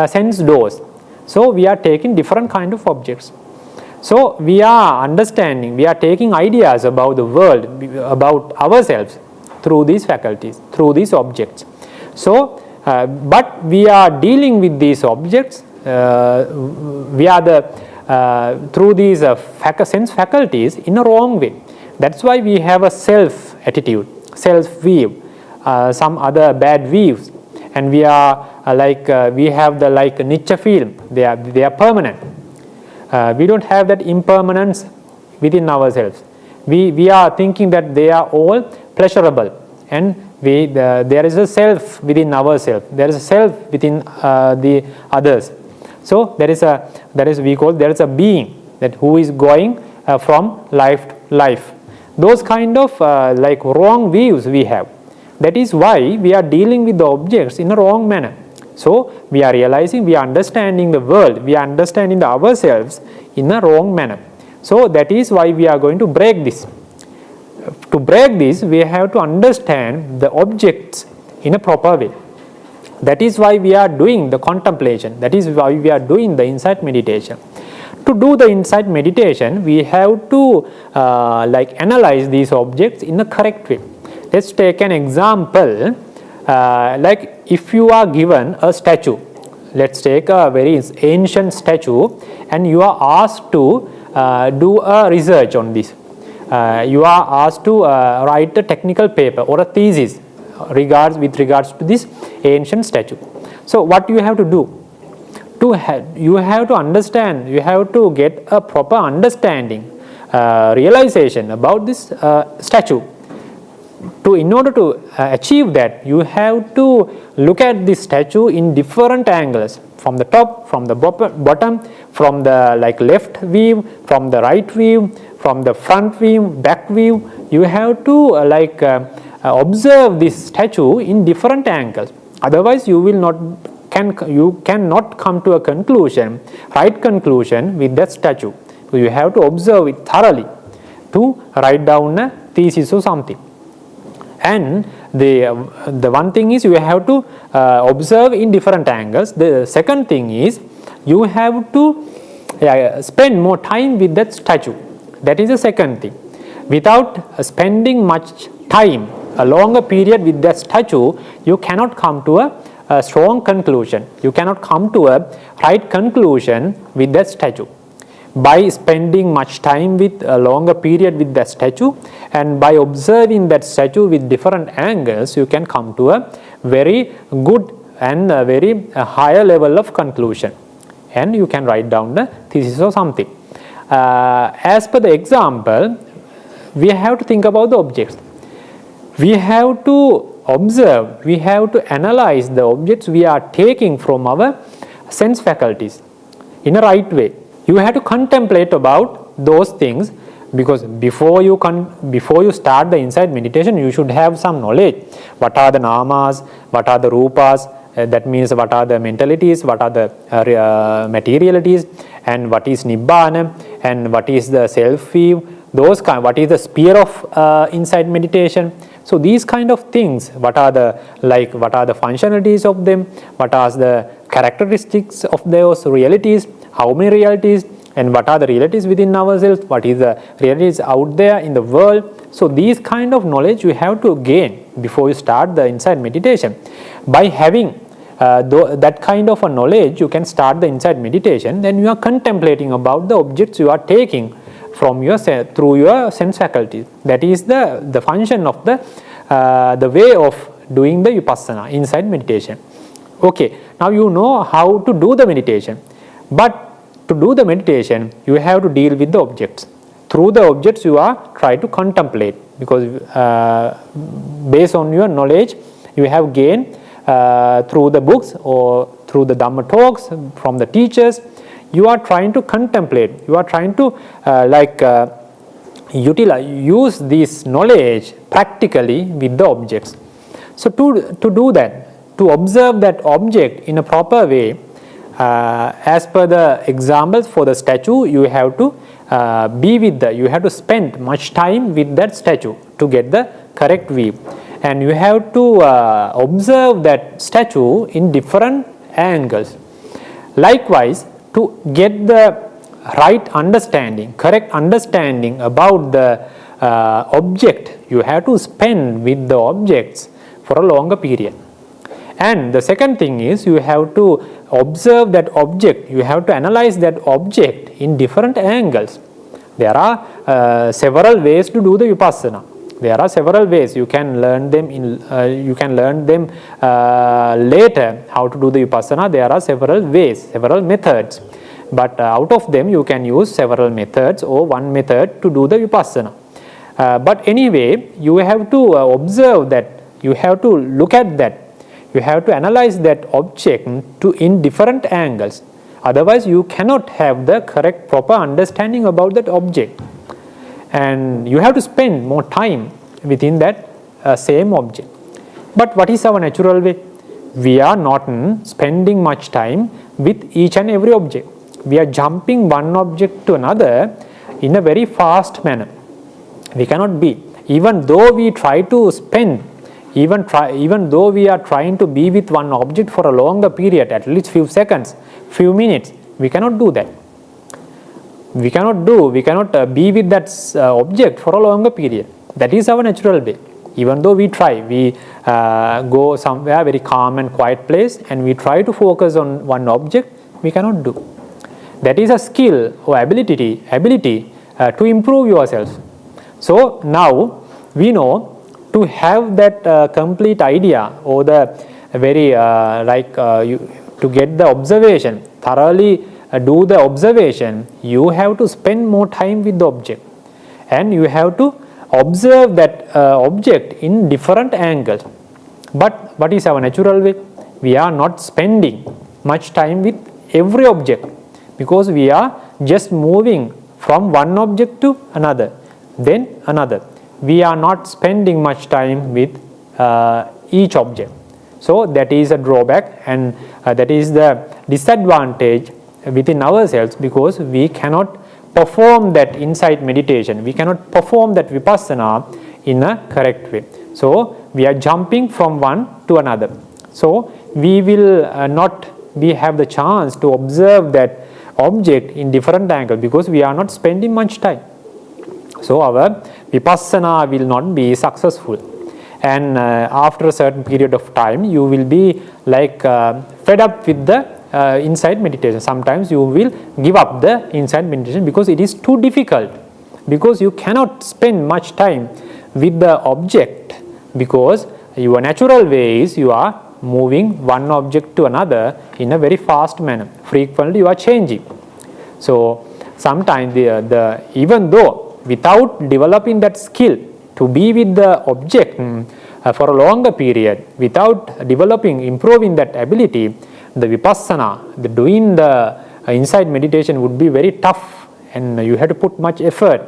[SPEAKER 1] sense doors. So we are taking different kind of objects. So we are understanding, we are taking ideas about the world, about ourselves through these faculties, through these objects. So, but we are dealing with these objects, we are through these sense faculties in a wrong way. That's why we have a self attitude, self view, some other bad views, and we are we have the Nietzsche film. They are permanent. We don't have that impermanence within ourselves. We are thinking that they are all pleasurable, and there is a self within ourselves. There is a self within the others. So there is a being that who is going from life to life. Those kind of wrong views we have. That is why we are dealing with the objects in a wrong manner. So we are realizing, we are understanding the world, we are understanding ourselves in a wrong manner. So that is why we are going to break this. To break this, we have to understand the objects in a proper way. That is why we are doing the contemplation. That is why we are doing the insight meditation. To do the insight meditation, we have to analyze these objects in a correct way. Let's take an example. If you are given a statue, let's take a very ancient statue, and you are asked to do a research on this. You are asked to write a technical paper or a thesis with regards to this ancient statue. So what you have to do? You have to understand, you have to get a proper understanding, realization about this statue. In order to achieve that, you have to look at this statue in different angles, from the top, from the bottom, from the left view, from the right view, from the front view, back view. You have to observe this statue in different angles. Otherwise, you cannot come to a conclusion, right conclusion with that statue. So you have to observe it thoroughly to write down a thesis or something. And the one thing is, you have to observe in different angles. The second thing is, you have to spend more time with that statue. That is the second thing. Without spending much time, a longer period with that statue, you cannot come to a strong conclusion. You cannot come to a right conclusion with that statue. By spending much time with a longer period with that statue, and by observing that statue with different angles, you can come to a very good and a very higher level of conclusion, and you can write down the thesis or something. As per the example, we have to think about the objects. We have to observe, we have to analyze the objects we are taking from our sense faculties in a right way. You have to contemplate about those things, because before you start the insight meditation, you should have some knowledge. What are the namas? What are the rupas? That means what are the mentalities? What are the materialities? And what is nibbana? And what is the self-view? What is the sphere of insight meditation? So these kind of things, what are the functionalities of them? What are the characteristics of those realities? How many realities, and what are the realities within ourselves? What is the realities out there in the world? So these kind of knowledge you have to gain before you start the insight meditation. By having that kind of a knowledge, you can start the insight meditation. Then you are contemplating about the objects you are taking from through your sense faculties. That is the function of the way of doing the vipassana, insight meditation. Okay, now you know how to do the meditation. But to do the meditation, you have to deal with the objects. Through the objects, you are trying to contemplate, because based on your knowledge you have gained through the books or through the Dhamma talks from the teachers, you are trying to contemplate, you are trying to use this knowledge practically with the objects. So to do that, to observe that object in a proper way, as per the examples for the statue, you have to you have to spend much time with that statue to get the correct view, and you have to observe that statue in different angles. Likewise, to get the right understanding, correct understanding about the object, you have to spend with the objects for a longer period. And the second thing is, you have to observe that object, you have to analyze that object in different angles. There are several ways to do the vipassana. There are several ways. You can learn them later how to do the vipassana. There are several ways, several methods. But out of them you can use several methods or one method to do the vipassana. But anyway, you have to observe that, you have to look at that, you have to analyze that object in different angles. Otherwise you cannot have the correct proper understanding about that object. And you have to spend more time within that same object. But what is our natural way? We are not spending much time with each and every object. We are jumping one object to another in a very fast manner. We cannot be. Even though we try to spend, even though we are trying to be with one object for a longer period, at least few seconds, few minutes, we cannot do that. We cannot be with that object for a longer period. That is our natural way. Even though we try, we go somewhere very calm and quiet place and we try to focus on one object, we cannot do. That is a skill or ability to improve yourself. So now we know, to have that complete idea or the very to get the observation, thoroughly do the observation, you have to spend more time with the object, and you have to observe that object in different angles. But what is our natural way? We are not spending much time with every object, because we are just moving from one object to another, then another. We are not spending much time with each object. So that is a drawback, and that is the disadvantage within ourselves, because we cannot perform that insight meditation, we cannot perform that vipassana in a correct way. So we are jumping from one to another. So we will not have the chance to observe that object in different angles, because we are not spending much time. So our vipassana will not be successful, and after a certain period of time you will be fed up with the insight meditation. Sometimes you will give up the insight meditation because it is too difficult, because you cannot spend much time with the object, because your natural way is you are moving one object to another in a very fast manner. Frequently you are changing. So sometimes even though without developing that skill to be with the object for a longer period, without improving that ability, the vipassana, doing the insight meditation would be very tough, and you have to put much effort.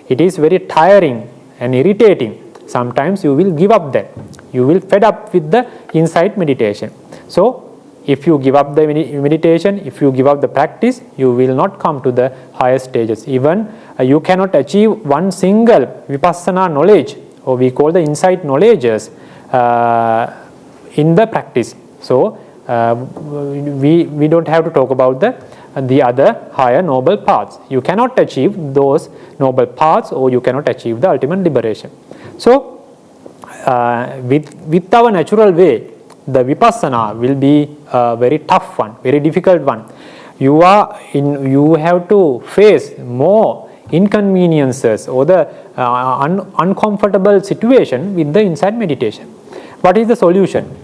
[SPEAKER 1] It is very tiring and irritating. Sometimes you will give up that. You will fed up with the insight meditation. So if you give up the meditation, if you give up the practice, you will not come to the higher stages. Even you cannot achieve one single vipassana knowledge, or we call the insight knowledges, in the practice. So we don't have to talk about the other higher noble paths. You cannot achieve those noble paths, or you cannot achieve the ultimate liberation. So with our natural way, the vipassana will be a very tough one, very difficult one. You have to face more inconveniences or the uncomfortable situation with the insight meditation. What is the solution?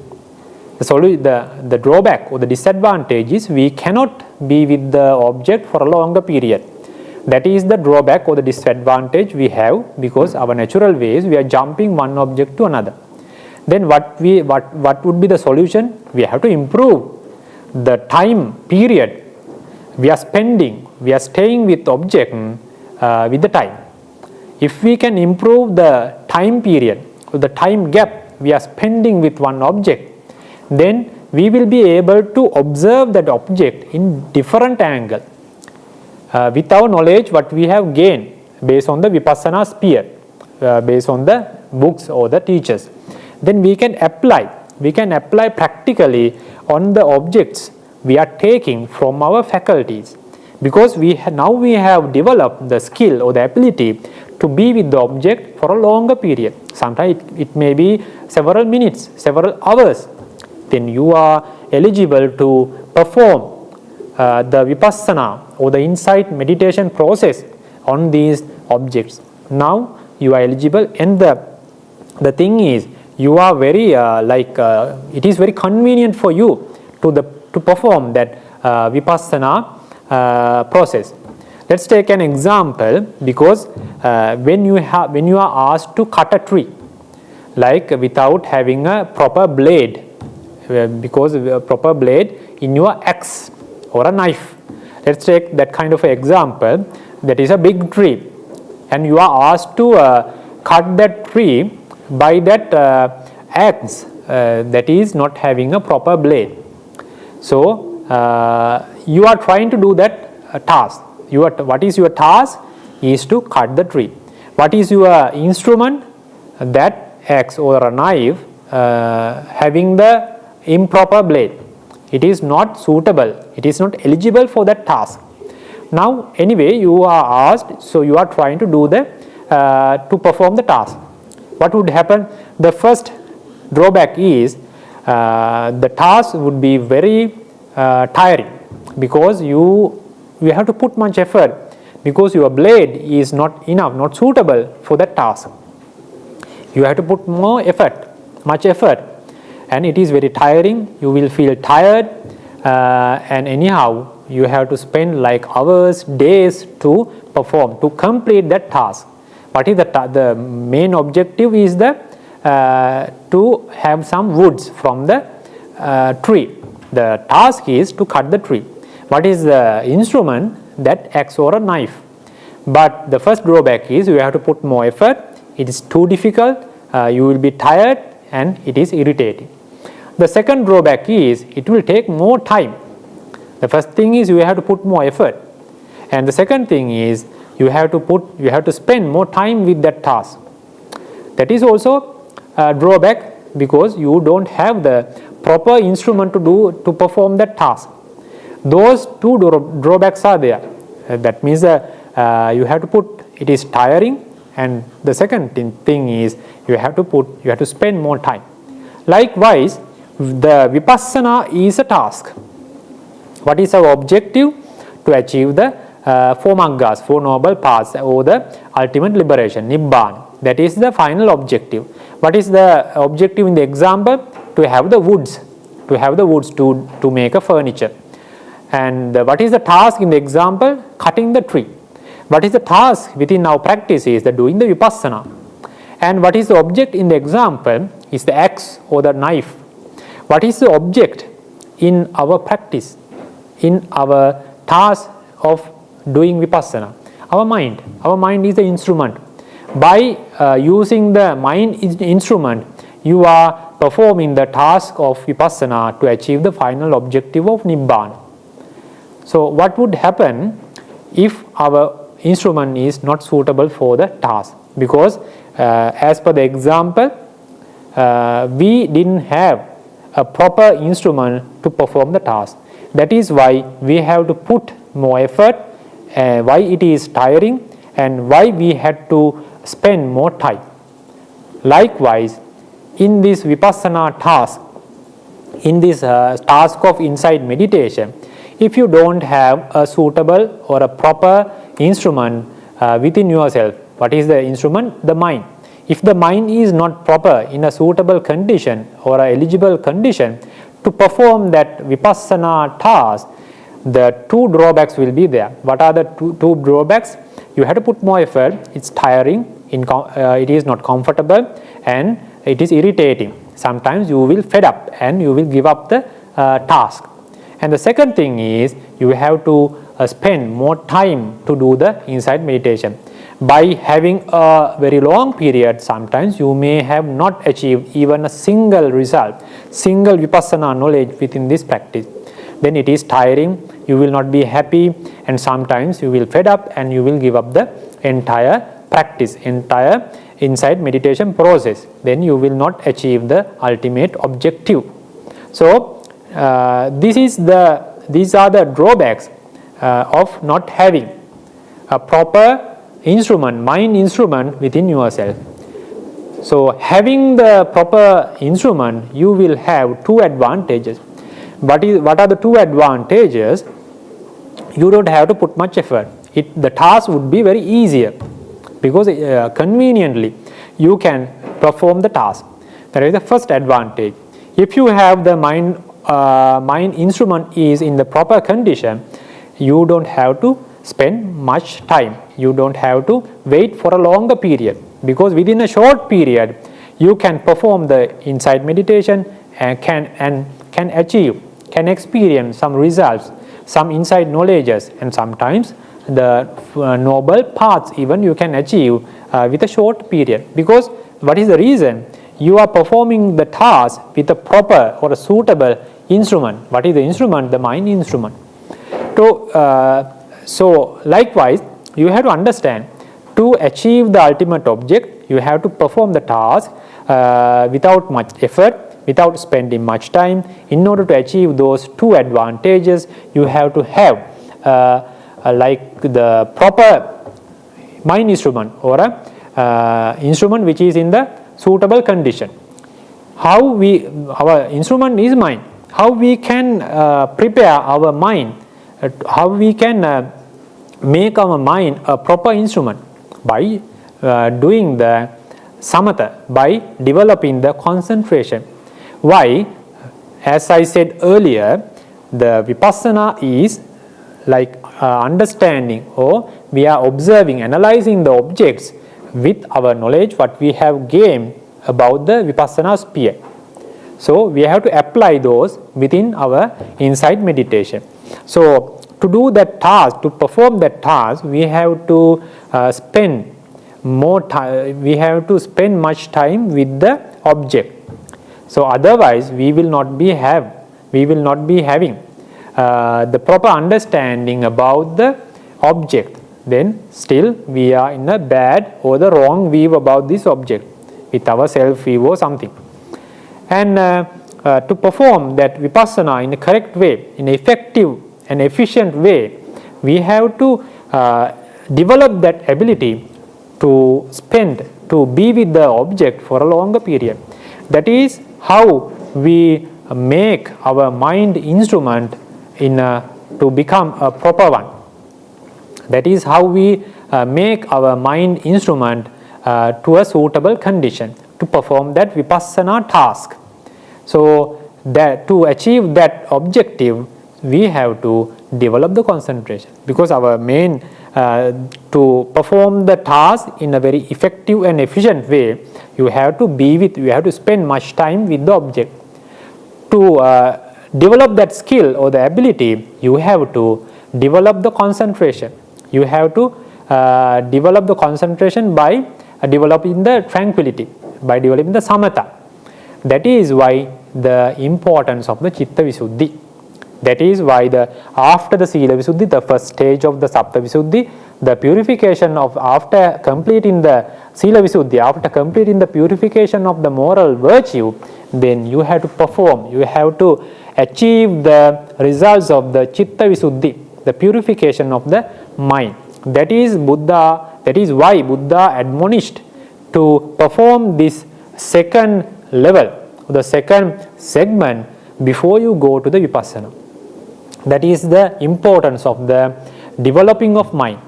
[SPEAKER 1] The drawback or the disadvantage is we cannot be with the object for a longer period. That is the drawback or the disadvantage we have, because our natural way is we are jumping one object to another. Then what would be the solution? We have to improve the time period we are staying with object with the time. If we can improve the time period, the time gap we are spending with one object, then we will be able to observe that object in different angle. With our knowledge what we have gained based on the Vipassana sphere, based on the books or the teachers, then we can apply practically on the objects we are taking from our faculties, because now we have developed the skill or the ability to be with the object for a longer period. Sometimes it may be several minutes, several hours. Then you are eligible to perform the Vipassana or the insight meditation process on these objects. Now you are eligible, and the thing is, you are very it is very convenient for you to perform that Vipassana process. Let's take an example, because when you are asked to cut a tree, like without having a proper blade, because a proper blade in your axe or a knife. Let's take that kind of example. That is a big tree, and you are asked to cut that tree by that axe that is not having a proper blade. So you are trying to do that task. What is your task? Is to cut the tree. What is your instrument? That axe or a knife having the improper blade. It is not suitable, it is not eligible for that task. Now anyway you are asked, so you are trying to do to perform the task. What would happen? The first drawback is the task would be very tiring, because you have to put much effort, because your blade is not enough, not suitable for that task. You have to put more effort, much effort, and it is very tiring. You will feel tired, and anyhow you have to spend like hours, days to complete that task. What is the main objective is to have some woods from the tree. The task is to cut the tree. What is the instrument? That axe or a knife. But the first drawback is you have to put more effort. It is too difficult. You will be tired, and it is irritating. The second drawback is it will take more time. The first thing is you have to put more effort, and the second thing is you have to spend more time with that task. That is also a drawback, because you don't have the proper instrument to perform that task. Those two drawbacks are there. That means you have to put, it is tiring, and the second thing is you have to spend more time. Likewise, the Vipassana is a task. What is our objective? To achieve the four maggas, four noble paths, or the ultimate liberation, Nibbana. That is the final objective. What is the objective in the example? To have the woods, to make a furniture. And what is the task in the example? Cutting the tree. What is the task within our practice is doing the Vipassana. And what is the object in the example is the axe or the knife. What is the object in our practice, in our task of doing Vipassana? Our mind. Our mind is the instrument. By using the mind instrument, you are performing the task of Vipassana to achieve the final objective of Nibbana. So what would happen if our instrument is not suitable for the task? Because as per the example, we didn't have a proper instrument to perform the task. That is why we have to put more effort, why it is tiring, and why we had to spend more time. Likewise, in this Vipassana task, in this task of insight meditation, if you don't have a suitable or a proper instrument within yourself, what is the instrument? The mind. If the mind is not proper in a suitable condition or a eligible condition to perform that Vipassana task, the two drawbacks will be there. What are the two drawbacks? You have to put more effort, it's tiring, it is not comfortable, and it is irritating. Sometimes you will fed up and you will give up the task. And the second thing is you have to spend more time to do the insight meditation. By having a very long period, sometimes you may have not achieved even a single result, single vipassana knowledge within this practice. Then it is tiring, you will not be happy, and sometimes you will fed up and you will give up the entire practice, entire insight meditation process. Then you will not achieve the ultimate objective. So these are the drawbacks of not having a proper instrument, mind instrument within yourself. So having the proper instrument, you will have two advantages. What are the two advantages? You don't have to put much effort. The task would be very easier because conveniently you can perform the task. That is the first advantage. If you have the mind instrument is in the proper condition, you don't have to spend much time. You don't have to wait for a longer period, because within a short period you can perform the insight meditation and can experience some results, some insight knowledges, and sometimes the noble paths even you can achieve with a short period. Because what is the reason? You are performing the task with a proper or a suitable instrument. What is the instrument? The mind instrument. So likewise, you have to understand, to achieve the ultimate object, you have to perform the task without much effort, without spending much time. In order to achieve those two advantages, you have to have like the proper mind instrument, or a instrument which is in the suitable condition. Our instrument is mind. How we can prepare our mind, how we can make our mind a proper instrument? By doing the samatha, by developing the concentration. Why? As I said earlier, the vipassana is like understanding, or we are observing, analyzing the objects with our knowledge what we have gained about the vipassana sphere. So we have to apply those within our insight meditation. So to do that task, to perform that task, we have to spend more time. We have to spend much time with the object. So otherwise, we will not be having the proper understanding about the object. Then still we are in a bad or the wrong view about this object with our self view or something. And to perform that vipassana in a correct way, in an effective and efficient way, we have to develop that ability to be with the object for a longer period. That is how we make our mind instrument to become a proper one. That is how we make our mind instrument to a suitable condition to perform that vipassana task. So that to achieve that objective, we have to develop the concentration, because our main to perform the task in a very effective and efficient way, you have to spend much time with the object. To develop that skill or the ability, you have to develop the concentration. You have to develop the concentration by developing the tranquility, by developing the samatha. That is why the importance of the chitta visuddhi. That is why after the sila visuddhi, the first stage of the sattva visuddhi, the purification of, after completing the sila visuddhi, after completing the purification of the moral virtue, then you have to perform, you have to achieve the results of the chitta visuddhi, the purification of the mind. That is why Buddha admonished to perform this second level, the second segment, before you go to the vipassana. That is the importance of the developing of mind,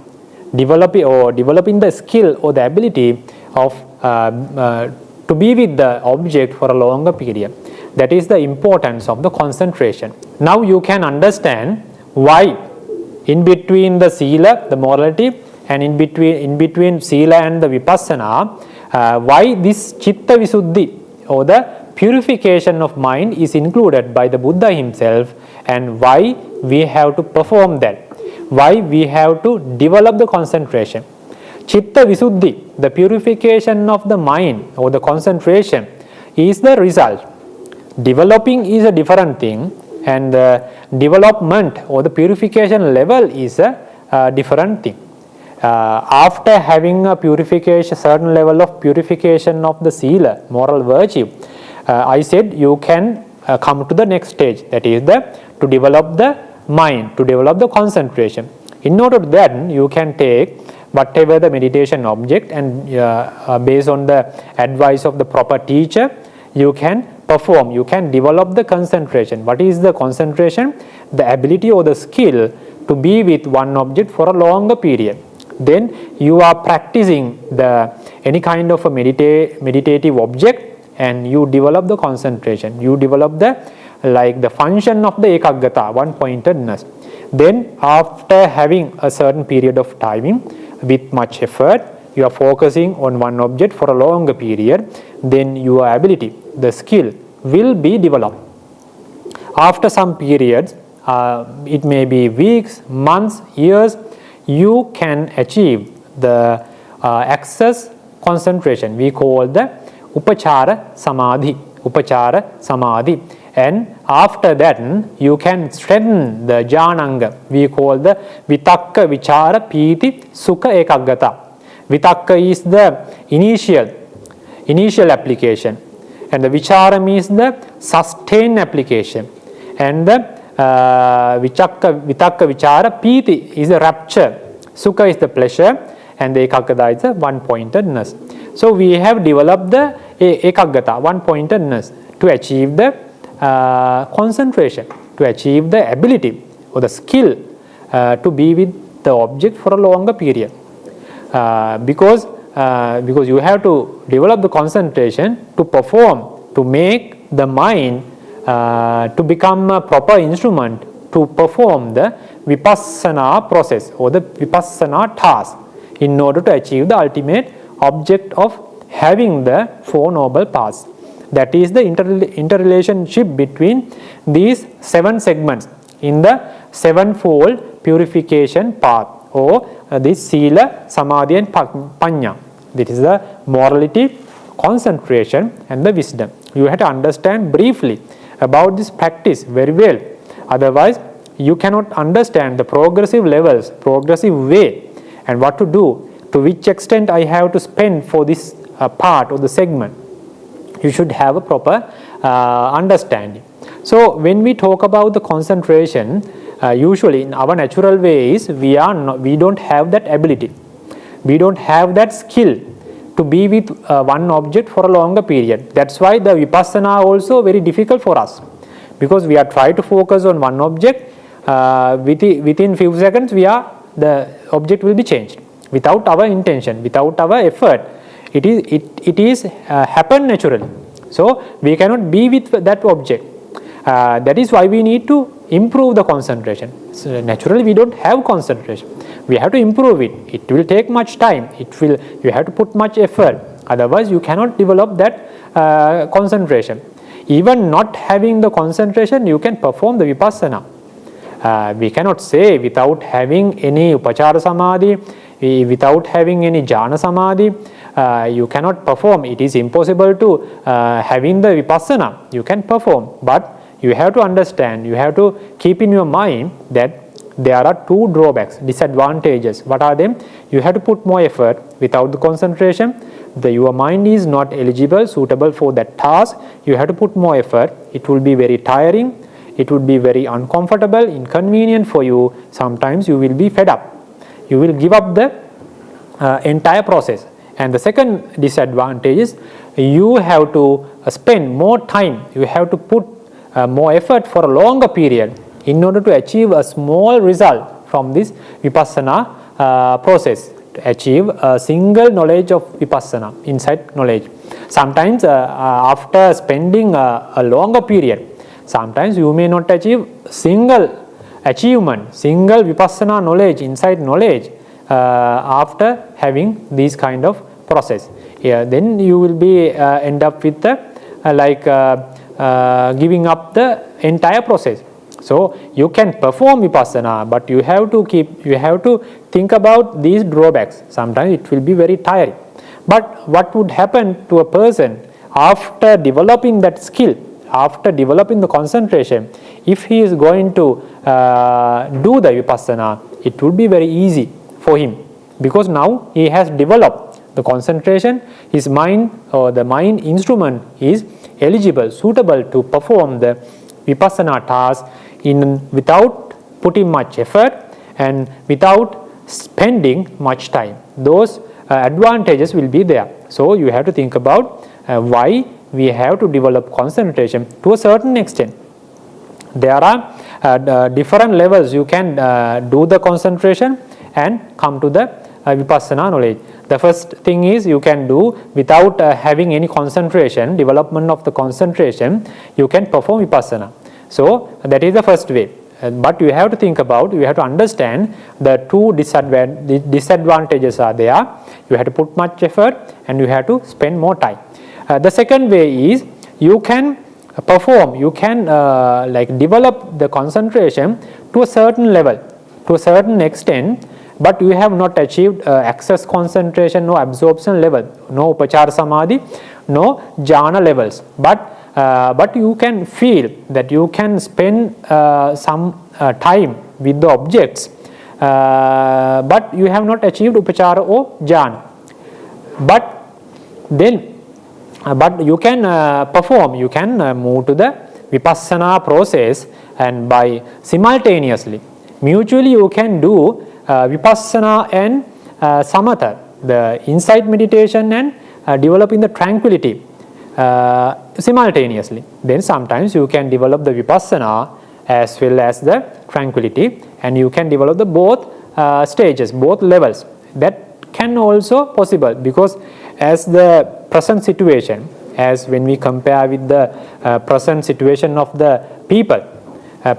[SPEAKER 1] developing the skill or the ability of to be with the object for a longer period. That is the importance of the concentration. Now you can understand why in between the sila, the morality, and in between sila and the vipassana, why this chitta visuddhi or the purification of mind is included by the Buddha himself, and why we have to perform that. why we have to develop the concentration. Chitta Visuddhi, the purification of the mind or the concentration, is the result. Developing is a different thing, and the development or the purification level is a different thing. After having a purification, certain level of purification of the sila, moral virtue, I said you can come to the next stage, that is to develop the mind, to develop the concentration. In order to that, you can take whatever the meditation object, and based on the advice of the proper teacher, you can perform, you can develop the concentration. What is the concentration? The ability or the skill to be with one object for a longer period. Then you are practicing any kind of a meditative object, and you develop the concentration. You develop the function of the ekaggata, one-pointedness. Then after having a certain period of timing, with much effort, you are focusing on one object for a longer period, then your ability, the skill, will be developed. After some periods, it may be weeks, months, years, you can achieve the access concentration. We call the upachara samadhi. Upachara samadhi. And after that, you can strengthen the jhananga. We call the vitakka, vichara, piti, sukha, ekaggata. Vitakka is the initial application, and the vichara means the sustained application, and the vitakka, vichara, piti is the rapture, sukha is the pleasure, and the ekaggata is the one-pointedness. So we have developed the ekaggata, one-pointedness, to achieve the concentration, to achieve the ability or the skill to be with the object for a longer period. Because you have to develop the concentration to perform, to make the mind to become a proper instrument to perform the vipassana process or the vipassana task, in order to achieve the ultimate object of having the Four Noble Paths. That is the interrelationship between these 7 segments in the sevenfold purification path, or this Sila, Samadhi and Panya. This is the morality, concentration and the wisdom. You have to understand briefly about this practice very well. Otherwise, you cannot understand the progressive levels, progressive way, and what to do, to which extent I have to spend for this part or the segment. You should have a proper understanding. So when we talk about the concentration, usually in our natural ways, we don't have that ability. We don't have that skill to be with one object for a longer period. That's why the vipassana also very difficult for us, because we are trying to focus on one object. Within few seconds, the object will be changed without our intention, without our effort. It is happen naturally. So we cannot be with that object. That is why we need to improve the concentration. So naturally, we don't have concentration. We have to improve it. It will take much time. You have to put much effort. Otherwise, you cannot develop that concentration. Even not having the concentration, you can perform the vipassana. We cannot say without having any upachara samadhi, without having any jhana samadhi, you cannot perform. It is impossible to having the vipassana. You can perform, but you have to understand, you have to keep in your mind that there are 2 drawbacks, disadvantages. What are them? You have to put more effort. Without the concentration, your mind is not eligible, suitable for that task. You have to put more effort. It will be very tiring. It would be very uncomfortable, inconvenient for you. Sometimes you will be fed up. You will give up the entire process. And the second disadvantage is you have to spend more time. You have to put more effort for a longer period in order to achieve a small result from this vipassana process, to achieve a single knowledge of vipassana, insight knowledge. Sometimes after spending a longer period, sometimes you may not achieve single achievement, single vipassana knowledge, insight knowledge after having this kind of process. Then you will be end up with the giving up the entire process. So you can perform vipassana, but you have to think about these drawbacks. Sometimes it will be very tiring. But what would happen to a person after developing that skill, after developing the concentration, if he is going to do the vipassana, it would be very easy for him, because now he has developed the concentration. His mind, or the mind instrument, is eligible, suitable to perform the vipassana task without putting much effort and without spending much time. Those advantages will be there. So you have to think about why we have to develop concentration to a certain extent. There are different levels you can do the concentration and come to the vipassana knowledge. The first thing is, you can do without having any concentration, development of the concentration, you can perform vipassana. So that is the first way. But you have to think about, you have to understand the two disadvantages are there. You have to put much effort and you have to spend more time. The second way is, you can perform, you can develop the concentration to a certain level, to a certain extent, but you have not achieved access concentration, no absorption level, no upachara samadhi, no jhana levels. But you can feel that you can spend some time with the objects, but you have not achieved upachara or jhana. But you can perform, you can move to the vipassana process, and by simultaneously, mutually you can do vipassana and samatha, the insight meditation, and developing the tranquility simultaneously. Then sometimes you can develop the vipassana as well as the tranquility, and you can develop the both stages, both levels. That can also possible, because as the present situation, as when we compare with the present situation of the people,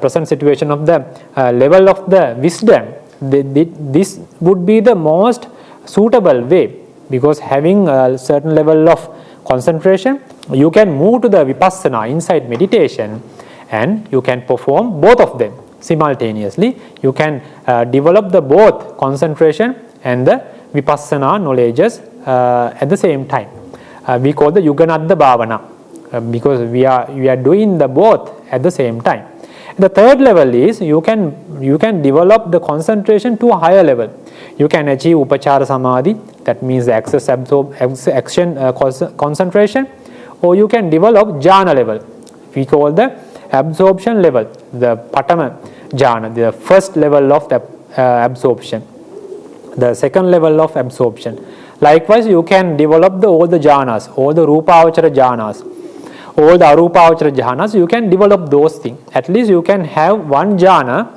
[SPEAKER 1] present situation of the level of the wisdom, this would be the most suitable way, because having a certain level of concentration, you can move to the vipassana, insight meditation, and you can perform both of them simultaneously. You can develop the both concentration and the vipassana knowledges at the same time. We call the yuganadda bhavana, because we are doing the both at the same time. The third level is, you can develop the concentration to a higher level. You can achieve upachara samadhi, that means the access action concentration, or you can develop jhana level. We call the absorption level, the patama jhana, the first level of the absorption, the second level of absorption. Likewise, you can develop all the jhanas, all the rupavachara jhanas, all the arupavachara jhanas, you can develop those things. At least you can have one jhana,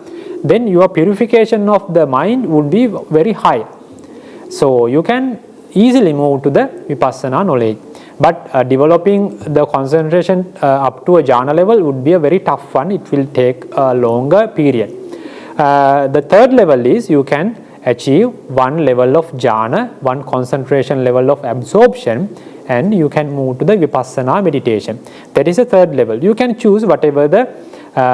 [SPEAKER 1] then your purification of the mind would be very high. So you can easily move to the vipassana knowledge. But developing the concentration up to a jhana level would be a very tough one. It will take a longer period. The third level is, you can achieve one level of jhana, one concentration level of absorption, and you can move to the vipassana meditation. That is the third level. You can choose whatever the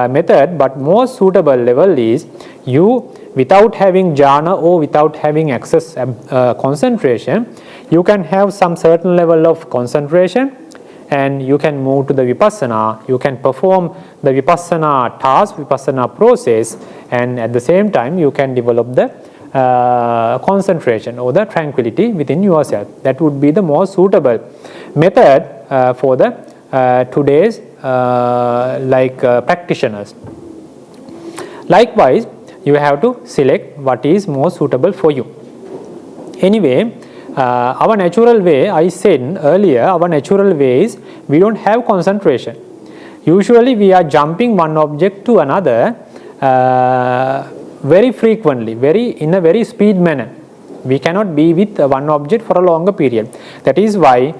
[SPEAKER 1] method, but most suitable level is, you, without having jhana or without having excess concentration, you can have some certain level of concentration, and you can move to the vipassana. You can perform the vipassana task, vipassana process, and at the same time you can develop the concentration or the tranquility within yourself. That would be the most suitable method for the today's practitioners. Likewise, you have to select what is most suitable for you. Anyway, our natural way, I said earlier, our natural way is, we don't have concentration. Usually we are jumping one object to another very frequently, in a very speed manner. We cannot be with one object for a longer period. That is why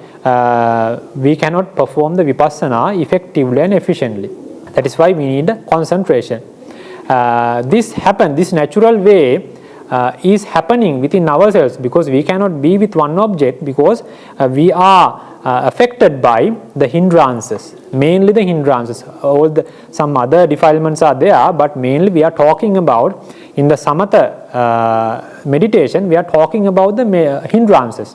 [SPEAKER 1] we cannot perform the vipassana effectively and efficiently. That is why we need concentration. This natural way is happening within ourselves, because we cannot be with one object, because we are affected by the hindrances, mainly the hindrances. Some other defilements are there, but mainly we are talking about, in the samatha meditation, we are talking about the hindrances.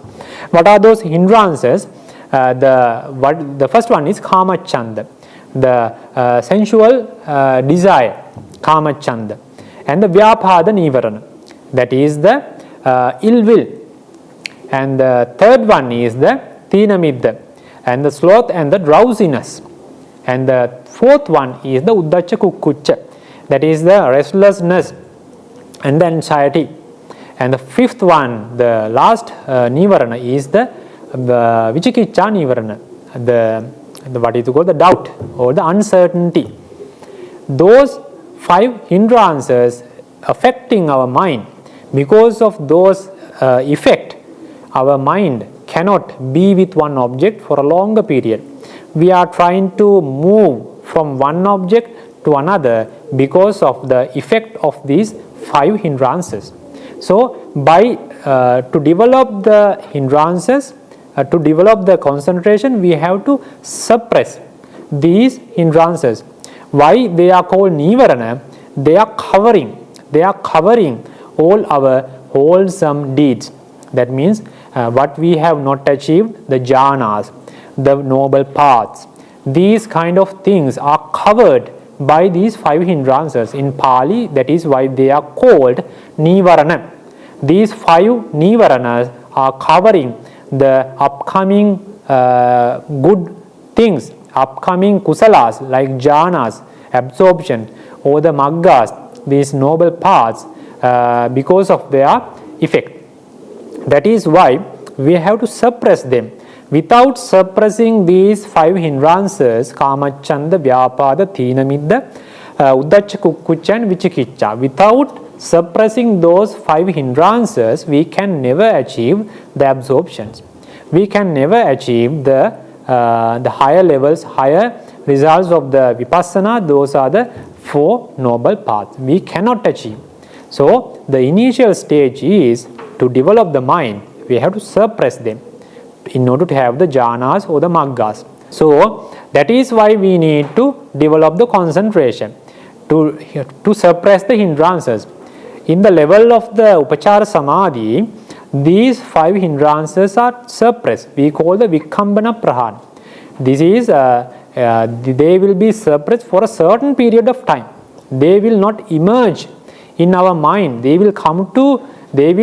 [SPEAKER 1] What are those hindrances? The first one is kamachanda, the sensual desire, kamachanda, and the vyapada nivarana, that is the ill will. And the third one is the tinamidda, and the sloth and the drowsiness. And the fourth one is the uddacha kukkucha, that is the restlessness and the anxiety. And the fifth one, the last nivarana, is the vichikicha nivarana, the what is called the doubt or the uncertainty. Those 5 hindrances affecting our mind, because of those effect, our mind cannot be with one object for a longer period. We are trying to move from one object to another because of the effect of these 5 hindrances. So, to develop the hindrances, to develop the concentration, we have to suppress these hindrances. Why they are called nivarana? They are covering all our wholesome deeds. That means what we have not achieved, the jhanas, the noble paths, these kind of things are covered by these 5 hindrances. In Pali, that is why they are called nivarana. These 5 nivaranas are covering the upcoming good things, upcoming kusalas like jhanas, absorption, or the maggas, these noble paths, because of their effect. That is why we have to suppress them. Without suppressing these 5 hindrances, kamachanda, vyapada, tinamidda, uddacha kukkucha and vichikicha, without suppressing those 5 hindrances, we can never achieve the absorptions. We can never achieve the higher levels, higher results of the vipassana. Those are the 4 noble paths. We cannot achieve. So, the initial stage is to develop the mind. We have to suppress them in order to have the jhanas or the maggas. So, that is why we need to develop the concentration, to suppress the hindrances. In the level of the upachara samadhi, these 5 hindrances are suppressed. We call the vikambana prahana. This is, they will be suppressed for a certain period of time. They will not emerge in our mind. They will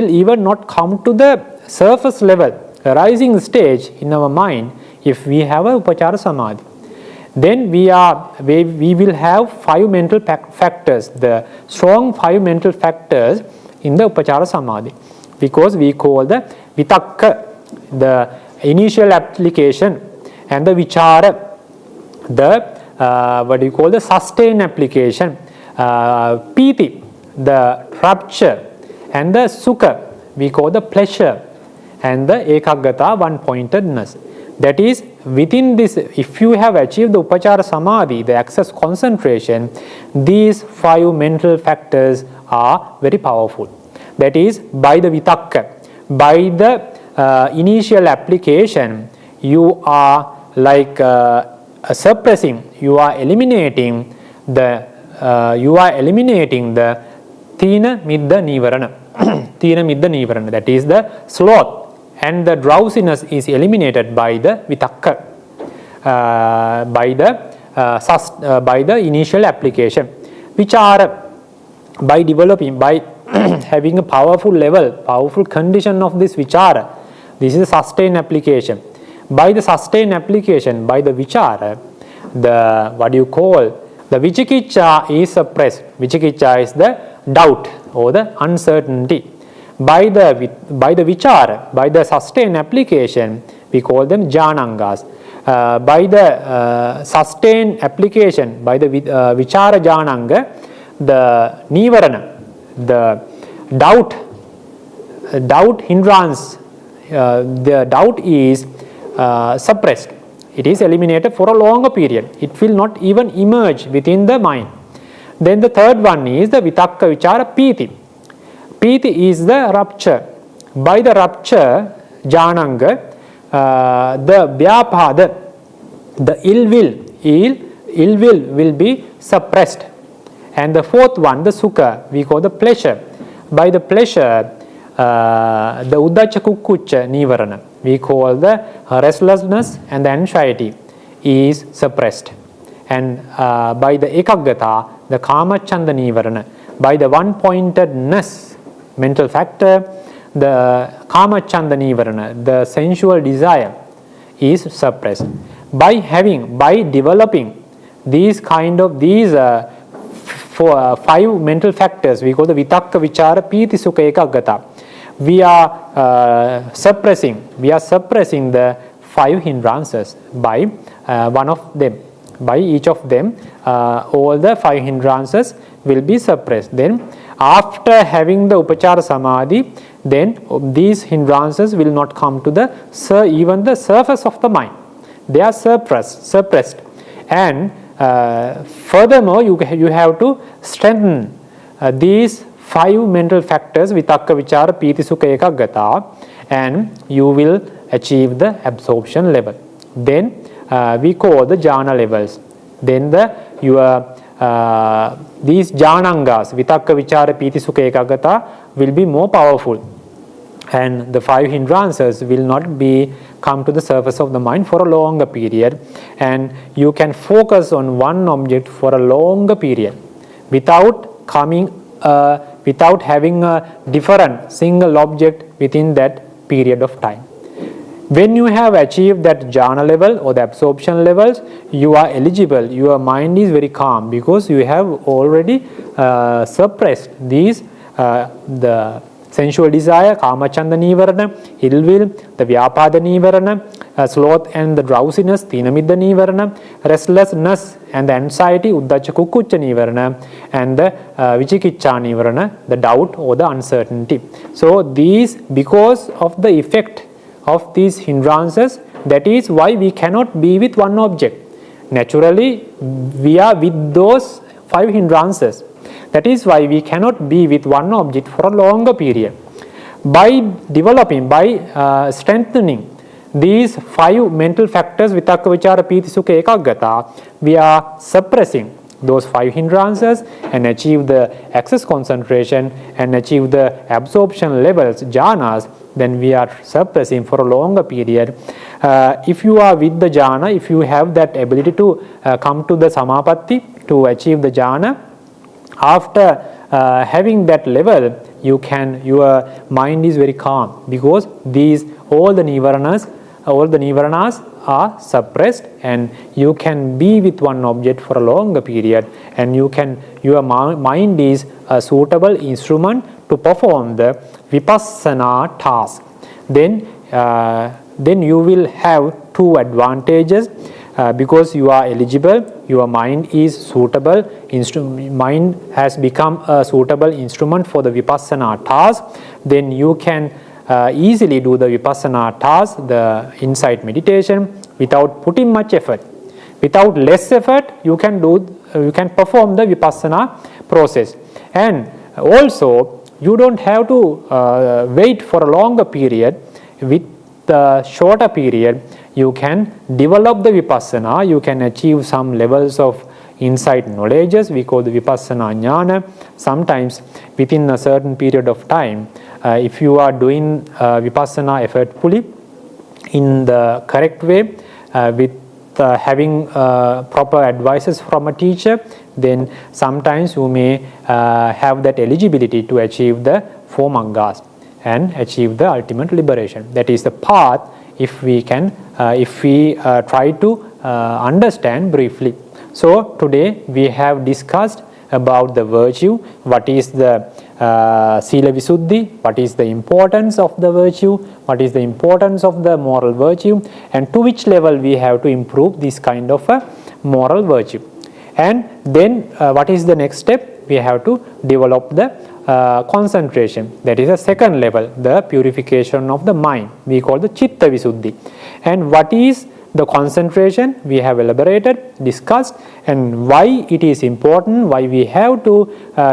[SPEAKER 1] even not come to the surface level, rising stage in our mind, if we have a upachara samadhi. Then we will have 5 mental factors, the strong 5 mental factors in the upachara samadhi, because we call the vitakka, the initial application, and the vichara, the sustained application, piti, the rapture, and the sukha, we call the pleasure, and the ekaggata, one-pointedness. That is, within this, if you have achieved the upachara samadhi, the access concentration, these 5 mental factors are very powerful. That is, by the vitakka, by the initial application, you are like suppressing, you are eliminating the tina midda nivarana. Tina midda nivarana, that is the sloth and the drowsiness is eliminated by the vitakka, by the initial application. Vichara, by developing, by having a powerful condition of this vichara, this is a sustained application. By the sustained application, by the vichara, the vichikicha is suppressed. Vichikicha is the doubt or the uncertainty. By the vichara, by the sustained application, we call them jhanangas. By the sustained application, by the vichara jhananga, the nivarana, the doubt hindrance, the doubt is suppressed. It is eliminated for a longer period. It will not even emerge within the mind. Then the third one is the vitakka vichara piti. Piti is the rupture. By the rupture, jhananga, the vyapada, the ill will be suppressed. And the fourth one, the sukha, we call the pleasure. By the pleasure, the uddhacca kukkucca nivarana, we call the restlessness and the anxiety is suppressed. And by the ekaggata, the kamacchanda nivarana, by the one-pointedness mental factor, the kamacchanda nivarana, the sensual desire is suppressed. By developing these five mental factors, we call the vitakka, vichara, piti, sukha, ekaggata, we are suppressing the five hindrances by one of them. By each of them, all the five hindrances will be suppressed. Then after having the upachara samadhi, then these hindrances will not come to even the surface of the mind. They are suppressed. And furthermore, you have to strengthen these five mental factors, vitakka, vichara, piti, sukha, ekaggata, and you will achieve the absorption level. Then we call the jhana levels. Then these jhanangas, vitakka, vichara, piti, sukha, ekaggata, will be more powerful, and the five hindrances will not come to the surface of the mind for a longer period, and you can focus on one object for a longer period without having a different single object within that period of time. When you have achieved that jhana level or the absorption levels, you are eligible, your mind is very calm, because you have already suppressed these the sensual desire, kamacchanda nivarana, ill will, the vyapada nivarana, sloth and the drowsiness, tinamidda nivarana, restlessness and the anxiety, uddhacca kukkucca nivarana, and the vichikicca nivarana, the doubt or the uncertainty. So these, because of the effect of these hindrances, that is why we cannot be with one object. Naturally, we are with those five hindrances. That is why we cannot be with one object for a longer period. By strengthening these five mental factors, vitakka, vichara, piti, sukha, ekaggata, we are suppressing those five hindrances and achieve the access concentration and achieve the absorption levels, jhanas. Then we are suppressing for a longer period. If you are with the jhana, if you have that ability to come to the samapatti, to achieve the jhana, after having that level, your mind is very calm, because all the nivaranas are suppressed, and you can be with one object for a longer period, and your mind is a suitable instrument to perform the vipassana task. Then you will have two advantages. Because you are eligible, your mind is suitable, mind has become a suitable instrument for the vipassana task, then you can easily do the vipassana task, the insight meditation, without putting much effort. Without less effort, you can perform the vipassana process. And also, you don't have to wait for a longer period. With the shorter period, you can develop the vipassana, you can achieve some levels of insight knowledges, we call the vipassana jnana. Sometimes within a certain period of time, if you are doing vipassana effortfully in the correct way, with having proper advices from a teacher, then sometimes you may have that eligibility to achieve the four mangas and achieve the ultimate liberation. That is the path, if we try to understand briefly. So today we have discussed about the virtue, what is the Sila Visuddhi, what is the importance of the virtue, what is the importance of the moral virtue, and to which level we have to improve this kind of a moral virtue. And then what is the next step? We have to develop the concentration. That is the second level, the purification of the mind. We call the Chitta Visuddhi. And what is the concentration? We have elaborated, discussed, and why it is important, why we have to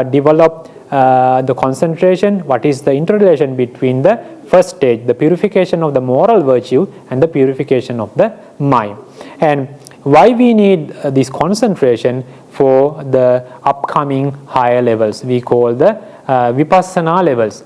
[SPEAKER 1] develop the concentration, what is the interrelation between the first stage, the purification of the moral virtue, and the purification of the mind. And why we need this concentration for the upcoming higher levels, we call the vipassana levels.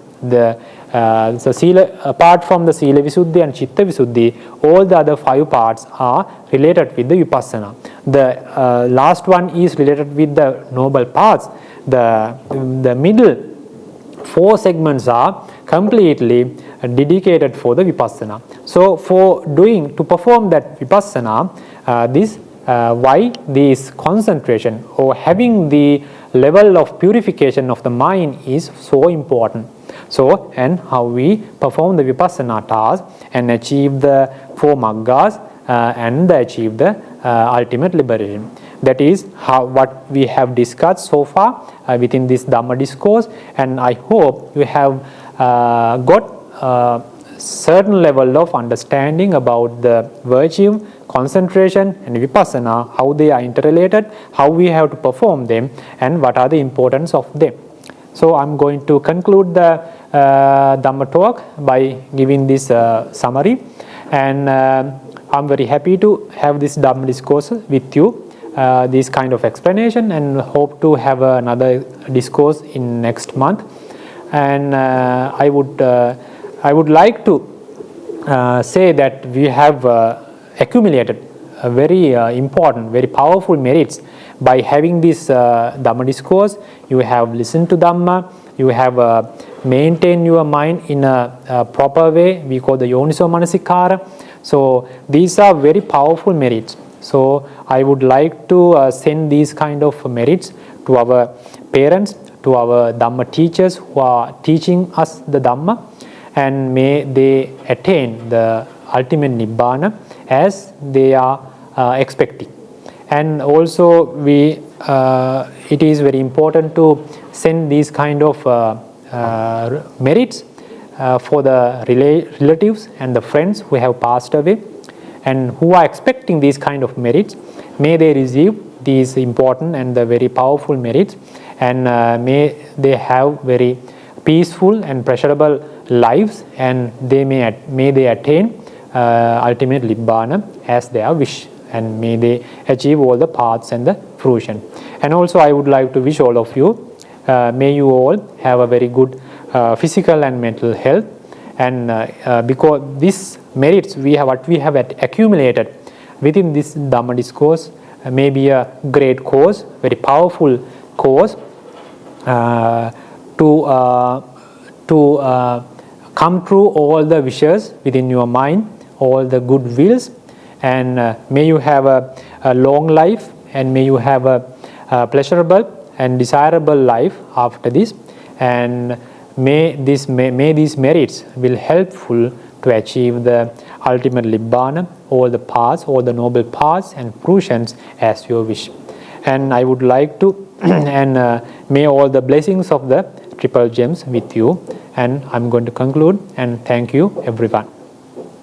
[SPEAKER 1] So sila, apart from the sila visuddhi and chitta visuddhi, all the other 5 parts are related with the vipassana. The last one is related with the noble paths. The middle 4 segments are completely dedicated for the vipassana. So to perform that vipassana, why this concentration or having the level of purification of the mind is so important. So, and how we perform the vipassana task and achieve the 4 maggas and achieve the ultimate liberation. That is what we have discussed so far within this Dhamma discourse, and I hope you have got a certain level of understanding about the virtue, concentration and vipassana, how they are interrelated, how we have to perform them, and what are the importance of them. So I'm going to conclude the Dhamma talk by giving this summary, and I'm very happy to have this Dhamma discourse with you, this kind of explanation, and hope to have another discourse in next month. And I would like to say that we have accumulated a very important, very powerful merits by having this Dhamma discourse. You have listened to Dhamma, you have maintained your mind in a proper way, we call the yoniso manasikara. So these are very powerful merits. So I would like to send these kind of merits to our parents, to our Dhamma teachers who are teaching us the Dhamma, and may they attain the ultimate Nibbana as they are expecting. And also it is very important to send these kind of merits for the relatives and the friends who have passed away and who are expecting these kind of merits. May they receive these important and the very powerful merits, and may they have very peaceful and pleasurable lives, and may they attain ultimate Nibbana as their wish, and may they achieve all the paths and the fruition. And also I would like to wish all of you, may you all have a very good physical and mental health, and because these merits what we have accumulated within this Dhamma discourse may be a great cause, very powerful cause to come true all the wishes within your mind, all the good wills, and may you have a long life, and may you have a pleasurable and desirable life after this, and may these merits will helpful to achieve the ultimate Nibbana, all the paths, all the noble paths and fruitions as your wish. And I would like to and may all the blessings of the triple gems with you. And I'm going to conclude, and thank you everyone.